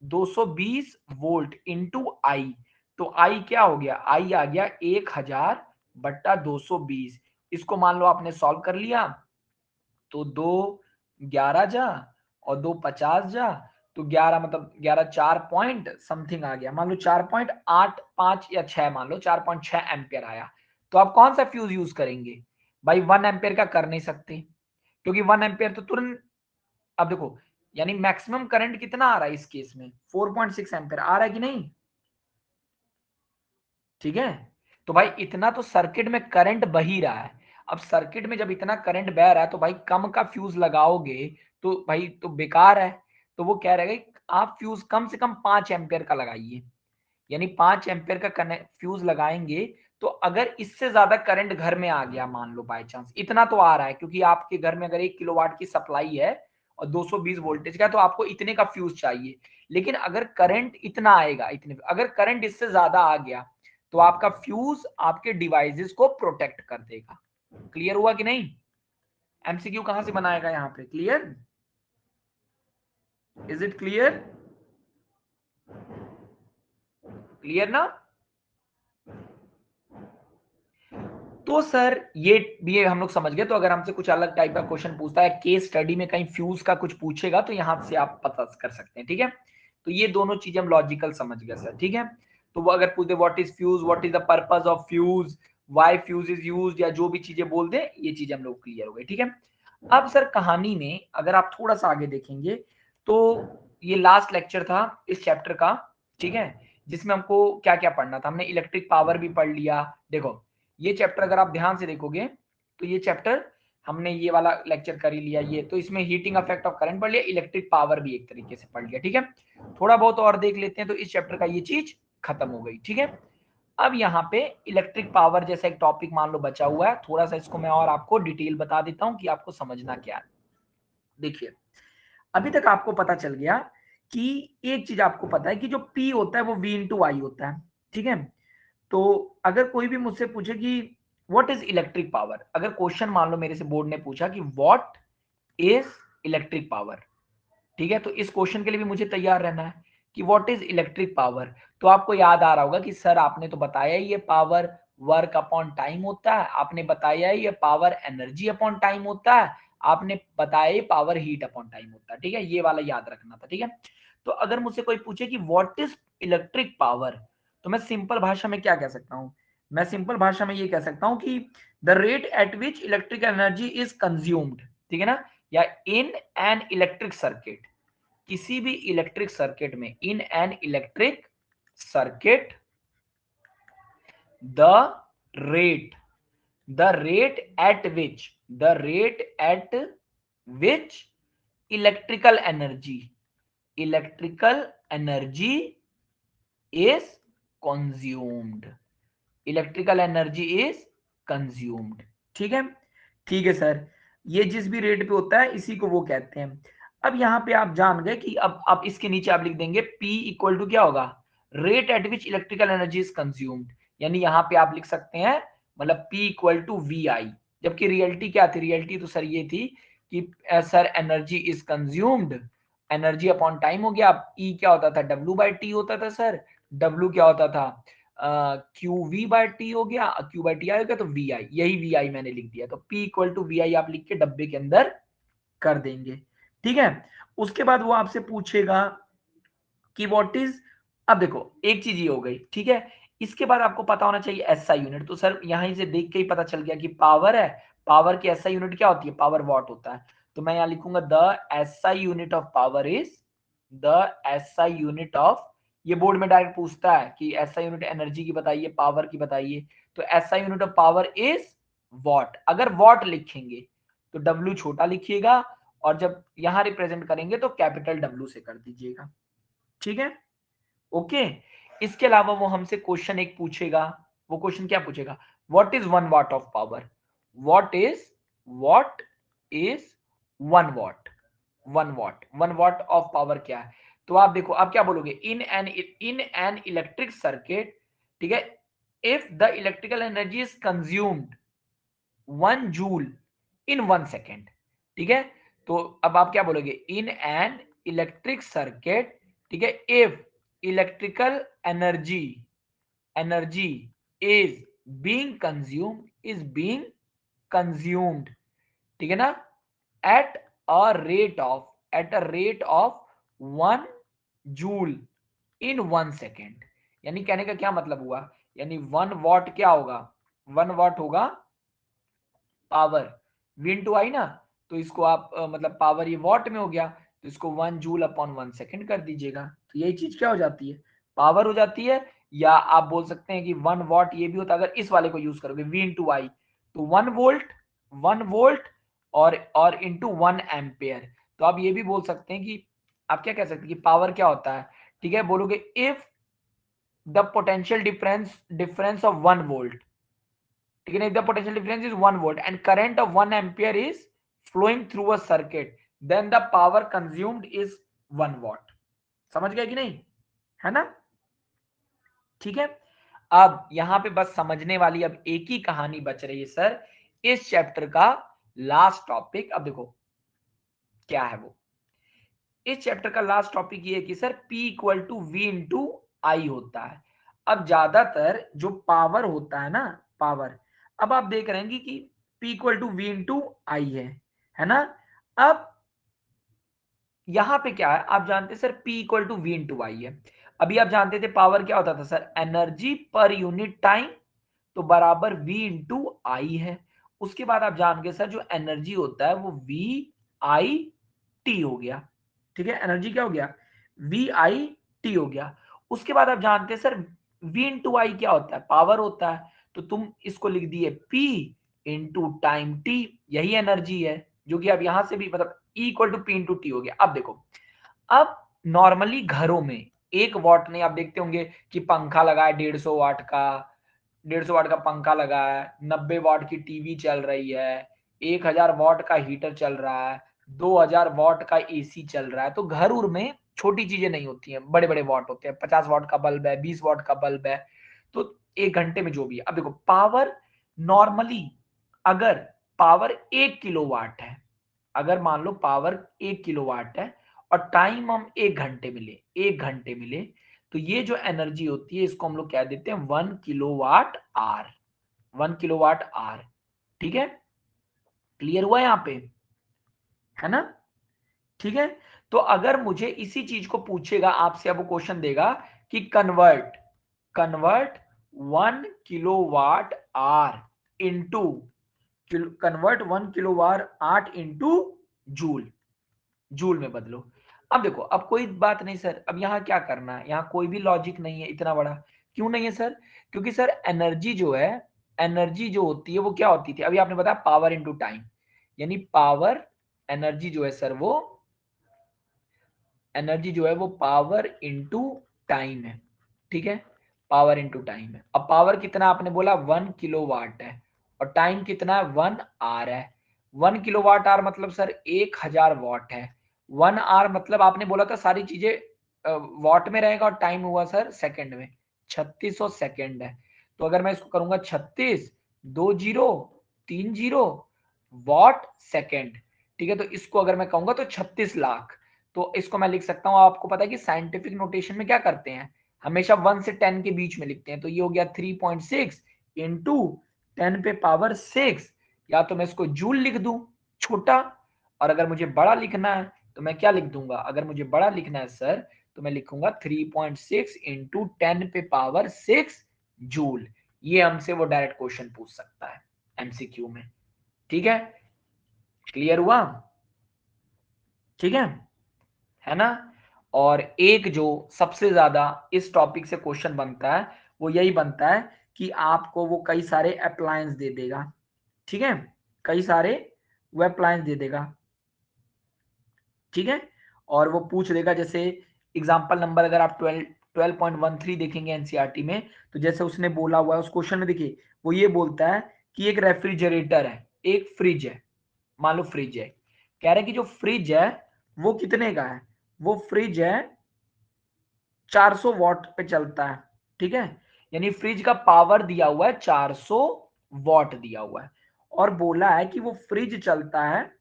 220 वोल्ट इंटू आई, तो आई क्या हो गया, आई आ गया 1000 बट्टा 220। इसको मान लो आपने सॉल्व कर लिया, तो 2 11 जा और 2 50 जा, तो 11 मतलब 11 4 पॉइंट समथिंग आ गया, मान लो 4.85 या 6, मान लो 4.6 एम्पियर आया। तो आप कौन सा फ्यूज यूज करेंगे भाई, 1 एम्पियर का कर नहीं सकते, क्योंकि 1 एम्पियर तो तुरंत, अब देखो यानी मैक्सिमम करंट कितना आ रहा है इस केस में, 4.6 एम्पियर आ रहा है कि नहीं, ठीक है। तो भाई इतना तो सर्किट में करंट बह ही रहा है। अब सर्किट में जब इतना करंट बह रहा है तो भाई कम का फ्यूज लगाओगे तो भाई तो बेकार है। तो वो कह रहे हैं आप फ्यूज कम से कम 5 एम्पियर का लगाइए, यानी 5 एम्पियर का फ्यूज लगाएंगे तो अगर इससे ज्यादा करंट घर में आ गया, मान लो बाय चांस इतना तो आ रहा है क्योंकि आपके घर में अगर 1 किलोवाट की सप्लाई है और 220 वोल्टेज का तो आपको इतने का फ्यूज चाहिए। लेकिन अगर करंट इतना आएगा, इतने अगर करंट इससे ज्यादा आ गया तो आपका फ्यूज आपके डिवाइसेस को प्रोटेक्ट कर देगा। क्लियर हुआ कि नहीं? एमसीक्यू कहां से बनाएगा यहाँ पे? Clear? Is it clear? Clear ना? तो सर ये हम लोग समझ गए। तो अगर हमसे कुछ अलग टाइप का क्वेश्चन पूछता है, केस स्टडी में कहीं फ्यूज का कुछ पूछेगा तो यहां से आप पता कर सकते हैं। ठीक है, तो ये दोनों चीजें हम लॉजिकल समझ गए सर। ठीक है, तो वो अगर पूछते what is fuse, what is the purpose of fuse, why fuse is used, या जो भी चीजें बोल दे, ये चीजें हम लोग क्लियर हो गई। ठीक है, अब सर कहानी में अगर आप थोड़ा सा आगे देखेंगे तो ये लास्ट लेक्चर था इस चैप्टर का। ठीक है, जिसमें हमको क्या क्या पढ़ना था, हमने इलेक्ट्रिक पावर भी पढ़ लिया। देखो ये चैप्टर अगर आप ध्यान से देखोगे तो ये चैप्टर हमने ये वाला लेक्चर कर ही लिया। ये तो इसमें हीटिंग इफेक्ट ऑफ करंट पढ़ लिया, इलेक्ट्रिक पावर भी एक तरीके से पढ़ लिया। ठीक है, थोड़ा बहुत और देख लेते हैं तो इस चैप्टर का ये चीज खत्म हो गई। ठीक है, अब यहाँ पे इलेक्ट्रिक पावर जैसा एक टॉपिक मान लो बचा हुआ है, थोड़ा सा इसको मैं और आपको डिटेल बता देता हूँ कि आपको समझना क्या है। देखिए अभी तक आपको पता चल गया कि एक चीज आपको पता है कि जो P होता है वो V इंटू आई होता है। ठीक है, तो अगर कोई भी मुझसे पूछे कि व्हाट इज इलेक्ट्रिक पावर, अगर क्वेश्चन मान लो मेरे से बोर्ड ने पूछा कि व्हाट इज इलेक्ट्रिक पावर, ठीक है, तो इस क्वेश्चन के लिए भी मुझे तैयार रहना है कि व्हाट इज इलेक्ट्रिक पावर। तो आपको याद आ रहा होगा कि सर आपने तो बताया ये पावर वर्क अपॉन टाइम होता है, आपने बताया ये पावर एनर्जी अपॉन टाइम होता है, आपने बताया ये पावर हीट अपॉन टाइम होता है। ठीक है, ये वाला याद रखना था। ठीक है, तो अगर मुझसे कोई पूछे कि व्हाट इज इलेक्ट्रिक पावर, तो मैं सिंपल भाषा में क्या कह सकता हूं? मैं सिंपल भाषा में ये कह सकता हूं कि the rate at which electric energy is consumed, ठीक है ना, या इन एन इलेक्ट्रिक सर्किट, किसी भी इलेक्ट्रिक सर्किट में, इन an electric circuit the rate, the rate at which, the rate at which electrical energy, electrical energy is consumed, electrical energy is consumed. ठीक है, ठीक है सर, ये जिस भी रेट पे होता है इसी को वो कहते हैं। अब यहाँ पे आप जान गए कि अब आप इसके नीचे आप लिख देंगे P इक्वल टू क्या होगा, rate at which electrical energy is consumed, यानी यहाँ पे आप लिख सकते हैं मतलब P इक्वल टू वी आई। जबकि रियलिटी क्या थी? रियलिटी तो सर ये थी कि sir energy is consumed, energy upon time हो गया। E क्या होता था? W बाई टी होता था सर। W क्या होता था? क्यू वी बाई टी हो गया, क्यू बाई टी आई हो गया, तो वी आई, यही वी आई मैंने लिख दिया। तो P इक्वल टू वी आई आप लिख के डब्बे के अंदर कर देंगे। ठीक है, उसके बाद वो आपसे पूछेगा कि व्हाट इज, अब देखो एक चीज ये हो गई। ठीक है, इसके बाद आपको पता होना चाहिए एसआई यूनिट। तो सर यहां से देख के ही पता चल गया कि पावर है, पावर की एसआई यूनिट क्या होती है? पावर वॉट होता है। तो मैं यहां लिखूंगा the SI unit of power is, the SI unit of, ये बोर्ड में डायरेक्ट पूछता है कि एसआई यूनिट एनर्जी की बताइए, पावर की बताइए, तो SI unit of power is what. अगर वॉट लिखेंगे तो डब्ल्यू छोटा लिखिएगा, और जब यहां रिप्रेजेंट करेंगे तो कैपिटल डब्ल्यू से कर दीजिएगा। ठीक है, ओके। इसके अलावा वो हमसे क्वेश्चन एक पूछेगा, वो क्वेश्चन क्या पूछेगा? What is 1 watt of power, what is 1 watt, 1 watt of power क्या है? तो आप देखो आप क्या बोलोगे, इन एन इलेक्ट्रिक सर्किट, ठीक है, if the electrical energy is consumed 1 joule in 1 second. ठीक है, तो अब आप क्या बोलोगे, इन एन इलेक्ट्रिक सर्किट, ठीक है, if electrical energy, energy is being consumed, is being consumed, ठीक है ना, at a rate of, at a rate of 1 joule in 1 second. यानी कहने का क्या मतलब हुआ, यानी 1 वॉट क्या होगा? 1 वॉट होगा पावर, वी इंटू आई ना, तो इसको आप मतलब पावर ये वॉट में हो गया, तो इसको 1 जूल अपॉन 1 सेकेंड कर दीजिएगा। तो यही चीज क्या हो जाती है? पावर हो जाती है। या आप बोल सकते हैं कि 1 वॉट ये भी होता है अगर इस वाले को यूज करोगे, वी इंटू आई, तो 1 वोल्ट 1 वोल्ट और इंटू 1 एम्पेयर। तो आप ये भी बोल सकते हैं कि आप क्या कह सकते हैं कि पावर क्या होता है, ठीक है, बोलोगे if the potential difference of 1 volt, ठीक है ना, if the potential difference is 1 volt and current of 1 ampere is flowing through a circuit, then the power consumed is 1 watt। समझ गए कि नहीं, है ना, ठीक है। अब यहां पे बस समझने वाली अब एक ही कहानी बच रही है सर, इस चैप्टर का लास्ट टॉपिक। अब देखो क्या है वो, इस चैप्टर का लास्ट टॉपिक ये है कि sir P equal to V into I होता है। अब ज्यादातर जो पावर होता है ना, पावर, अब आप देख रहे हैं कि P equal to V into I है ना। अब यहां पे क्या है, आप जानते हैं sir P equal to V into I है। अभी आप जानते थे पावर क्या होता था sir, energy per unit time, तो बराबर V इंटू आई है। उसके बाद आप जान गए सर जो एनर्जी होता है वो वी आई टी हो गया, ठीक है, एनर्जी क्या हो गया, वी आई टी हो गया। उसके बाद आप जानते हैं सर वी इंटू आई क्या होता है, पावर होता है, तो तुम इसको लिख दिए पी इंटू टाइम टी, यही एनर्जी है, जो कि अब यहां से भी मतलब E equal to P into T हो गया। अब देखो, अब नॉर्मली घरों में 1 वॉट नहीं, आप देखते होंगे कि पंखा लगा है 150 वाट का, 150 वाट का पंखा लगा है, 90 वाट की टीवी चल रही है, 1000 वाट का हीटर चल रहा है, 2000 वाट का एसी चल रहा है। तो घर उर में छोटी चीजें नहीं होती हैं, बड़े बड़े वाट होते हैं, 50 वाट का बल्ब है, 20 वाट का बल्ब है। तो 1 घंटे में जो भी है, अब देखो पावर नॉर्मली, अगर पावर 1 किलोवाट है, अगर मान लो पावर 1 किलोवाट है और टाइम हम 1 घंटे मिले, 1 घंटे मिले, तो ये जो एनर्जी होती है इसको हम लोग कह देते हैं 1 किलोवाट आर, 1 किलोवाट आर, ठीक है, क्लियर हुआ यहां पे, है ना, ठीक है। तो अगर मुझे इसी चीज को पूछेगा आपसे, अब वो क्वेश्चन देगा कि convert convert 1 kilowatt hour into, convert 1 kilowatt 8 into joule, joule में बदलो। अब देखो, अब कोई बात नहीं सर, अब यहाँ क्या करना है, यहाँ कोई भी लॉजिक नहीं है इतना बड़ा। क्यों नहीं है सर, क्योंकि सर एनर्जी जो है, एनर्जी जो होती है वो क्या होती थी, अभी आपने बताया पावर इनटू टाइम, यानी पावर, एनर्जी जो है सर वो, एनर्जी जो है वो पावर इनटू टाइम है, ठीक है, पावर इनटू टाइम है। अब पावर कितना आपने बोला 1 किलोवाट है, और टाइम कितना है 1 आवर है। 1 किलोवाट आवर मतलब सर 1000 वाट है। 1 आवर मतलब आपने बोला था सारी चीजें वाट में रहेगा, और टाइम हुआ सर सेकंड में, 3600 सेकंड है। तो अगर मैं इसको करूंगा 36 2 जीरो 3 जीरो वाट सेकंड, ठीक है, तो इसको अगर मैं कहूंगा तो 36 लाख। तो इसको मैं लिख सकता हूं, आपको पता है कि साइंटिफिक नोटेशन में क्या करते हैं, हमेशा 1 से 10 के बीच में लिखते हैं। तो ये हो गया 3.6 इंटू 10 पे पावर 6, या तो मैं इसको जूल लिख दूं छोटा, और अगर मुझे बड़ा लिखना है तो मैं क्या लिख दूंगा, अगर मुझे बड़ा लिखना है सर तो मैं लिखूंगा 3.6 इंटू 10 पे पावर 6 जूल। ये हमसे वो डायरेक्ट क्वेश्चन पूछ सकता है एमसीक्यू में, ठीक है, क्लियर हुआ, ठीक है ना। और एक जो सबसे ज्यादा इस टॉपिक से क्वेश्चन बनता है वो यही बनता है कि आपको वो कई सारे अप्लायंस दे देगा, ठीक है, कई सारे वो अप्लायंस दे देगा, ठीक है, और वो पूछ देगा, जैसे एग्जांपल नंबर अगर आप 12.13 देखेंगे एनसीईआरटी में, तो जैसे उसने बोला हुआ है उस क्वेश्चन में, देखिए वो ये बोलता है कि एक रेफ्रिजरेटर है, एक फ्रिज है, मान लो फ्रिज है, कह रहे हैं कि जो फ्रिज है वो कितने का है, वो फ्रिज है 400 वॉट पे चलता है, ठीक है, यानी फ्रिज का पावर दिया हुआ है 400 वॉट दिया हुआ है, और बोला है कि वो फ्रिज चलता है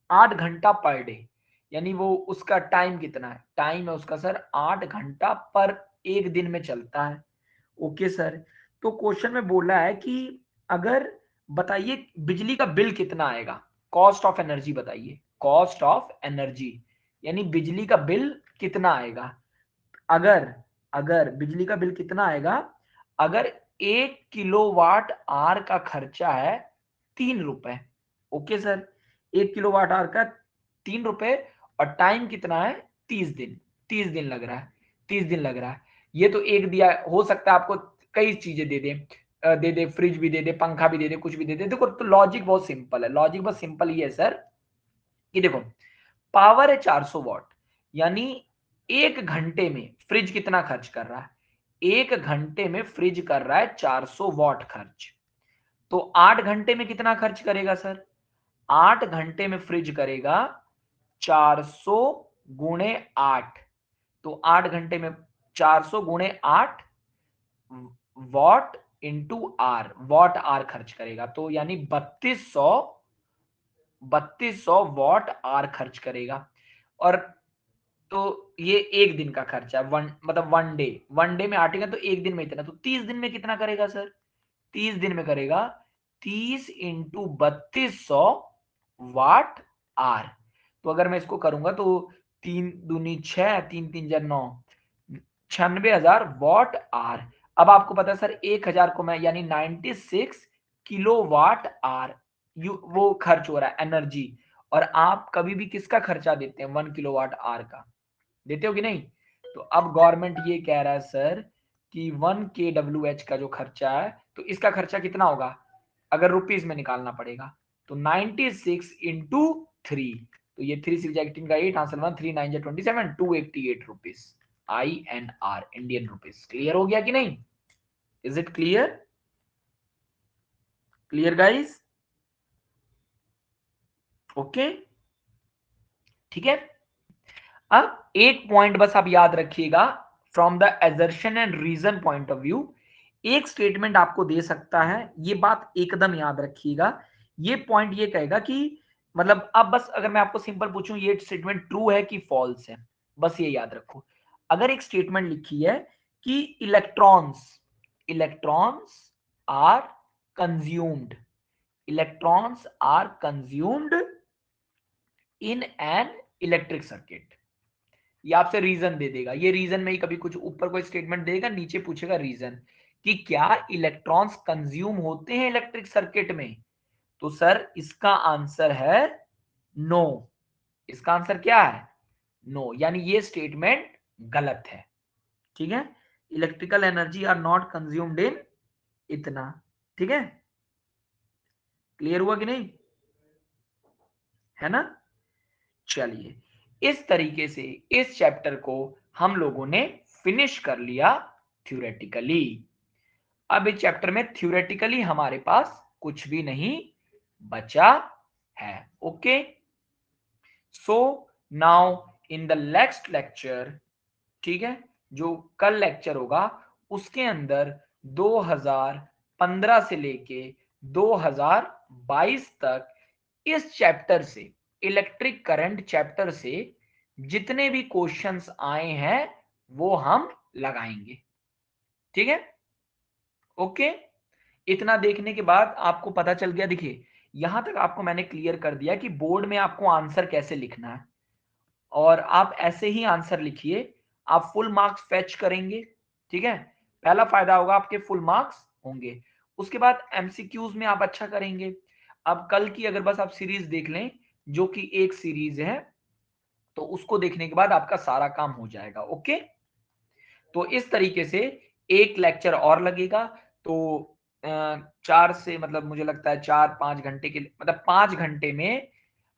8 घंटा पर डे, यानी वो उसका टाइम कितना है, टाइम है उसका सर 8 घंटा पर एक दिन में चलता है। ओके सर, तो क्वेश्चन में बोला है कि अगर बताइए बिजली का बिल कितना आएगा, कॉस्ट ऑफ एनर्जी बताइए, कॉस्ट ऑफ एनर्जी, यानी बिजली का बिल कितना आएगा, अगर अगर बिजली का बिल कितना आएगा, अगर 1 किलोवाट आवर का खर्चा है 3 रुपए, ओके सर, 1 किलोवाट आवर का 3 रुपए, और टाइम कितना है 30 दिन, 30 दिन लग रहा है, 30 दिन लग रहा है। ये तो एक दिया, हो सकता है आपको कई चीजें दे दें, दे दे, फ्रिज भी दे दे, पंखा भी दे दे, कुछ भी दे दे। देखो तो लॉजिक बहुत सिंपल है, लॉजिक बहुत सिंपल ही है सर कि देखो पावर है 400 वॉट, यानी 1 घंटे में फ्रिज कितना खर्च कर रहा है? 1 घंटे में फ्रिज कर रहा है 400 वॉट खर्च। तो 8 घंटे में कितना खर्च करेगा सर? 8 घंटे में फ्रिज करेगा 400 गुणे 8। तो 8 घंटे में 400 गुणे 8 watt into R, watt R खर्च करेगा। तो यानी 3200 वॉट आर खर्च करेगा। और तो ये एक दिन का खर्चा है, मतलब 1 डे में 8 तो एक दिन में इतना। तो 30 दिन में कितना करेगा सर? 30 दिन में करेगा 30 इंटू 3200 वाट आर। तो अगर मैं इसको करूंगा तो 3 दूनी 6, 3 3 9, 96,000 वॉट आर। अब आपको पता है सर 1000 को मैं यानी 96 किलो वाट आर वो खर्च हो रहा है एनर्जी। और आप कभी भी किसका खर्चा देते हैं? 1 किलोवाट आर का देते हो कि नहीं? तो अब गवर्नमेंट ये कह रहा है सर कि 1 kWh का जो खर्चा है, तो इसका खर्चा कितना होगा अगर रुपीज में निकालना पड़ेगा? तो 96 इंटू 3, तो ये 3 6 का 8 answer 1 3 9 27 288 rupees INR, Indian rupees. Clear हो गया कि नहीं? Is it clear? Clear guys? Okay, ठीक है। अब एक पॉइंट बस आप याद रखिएगा, from the assertion and reason point of view एक स्टेटमेंट आपको दे सकता है, ये बात एकदम याद रखिएगा। ये पॉइंट ये कहेगा कि मतलब अब बस अगर मैं आपको सिंपल पूछूं ये स्टेटमेंट ट्रू है कि फॉल्स है, बस ये याद रखो। अगर एक स्टेटमेंट लिखी है कि electrons electrons are consumed electrons are consumed in an electric circuit, ये आपसे रीजन दे देगा। ये रीजन में ही कभी कुछ ऊपर कोई स्टेटमेंट देगा, नीचे पूछेगा रीजन कि क्या इलेक्ट्रॉन्स कंज्यूम होते हैं इलेक्ट्रिक सर्किट में? तो सर इसका आंसर है नो। इसका आंसर क्या है? नो, यानी ये स्टेटमेंट गलत है। ठीक है, electrical energy are not consumed in इतना। ठीक है, क्लियर हुआ कि नहीं? है ना? चलिए इस तरीके से इस चैप्टर को हम लोगों ने फिनिश कर लिया थ्योरेटिकली। अब इस चैप्टर में थ्योरेटिकली हमारे पास कुछ भी नहीं बचा है। Okay, so now in the next lecture, ठीक है, जो कल लेक्चर होगा उसके अंदर 2015 से लेके 2022 तक इस चैप्टर से, इलेक्ट्रिक करंट चैप्टर से जितने भी क्वेश्चंस आए हैं वो हम लगाएंगे। ठीक है, ओके। इतना देखने के बाद आपको पता चल गया, देखिए यहां तक आपको मैंने क्लियर कर दिया कि बोर्ड में आपको आंसर कैसे लिखना है, और आप ऐसे ही आंसर लिखिए, आप फुल मार्क्स फेच करेंगे। ठीक है, पहला फायदा होगा आपके फुल मार्क्स होंगे। उसके बाद एमसीक्यूज में आप अच्छा करेंगे। अब कल की अगर बस आप सीरीज देख लें, जो कि एक सीरीज है, तो उसको देखने के बाद आपका सारा काम हो जाएगा। ओके, तो इस तरीके से एक लेक्चर और लगेगा, तो 4 से मतलब मुझे लगता है 4-5 घंटे के, मतलब 5 घंटे में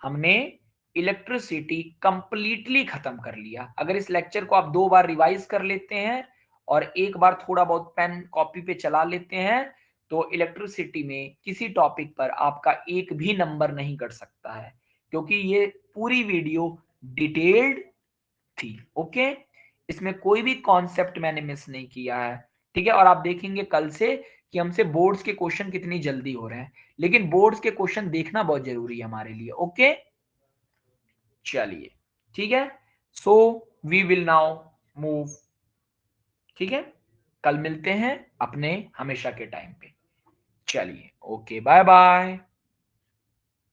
हमने इलेक्ट्रिसिटी कंप्लीटली खत्म कर लिया। अगर इस लेक्चर को आप 2 बार रिवाइज कर लेते हैं और एक बार थोड़ा बहुत पेन कॉपी पे चला लेते हैं, तो इलेक्ट्रिसिटी में किसी टॉपिक पर आपका एक भी नंबर नहीं कट सकता है, क्योंकि ये पूरी वीडियो डिटेल्ड थी। ओके, इसमें कोई भी कॉन्सेप्ट मैंने मिस नहीं किया है। ठीक है, और आप देखेंगे कल से कि हमसे बोर्ड्स के क्वेश्चन कितनी जल्दी हो रहे हैं, लेकिन बोर्ड्स के क्वेश्चन देखना बहुत जरूरी है हमारे लिए। ओके, चलिए ठीक है, so we will now move. ठीक है, कल मिलते हैं अपने हमेशा के टाइम पे। चलिए, ओके, बाय बाय।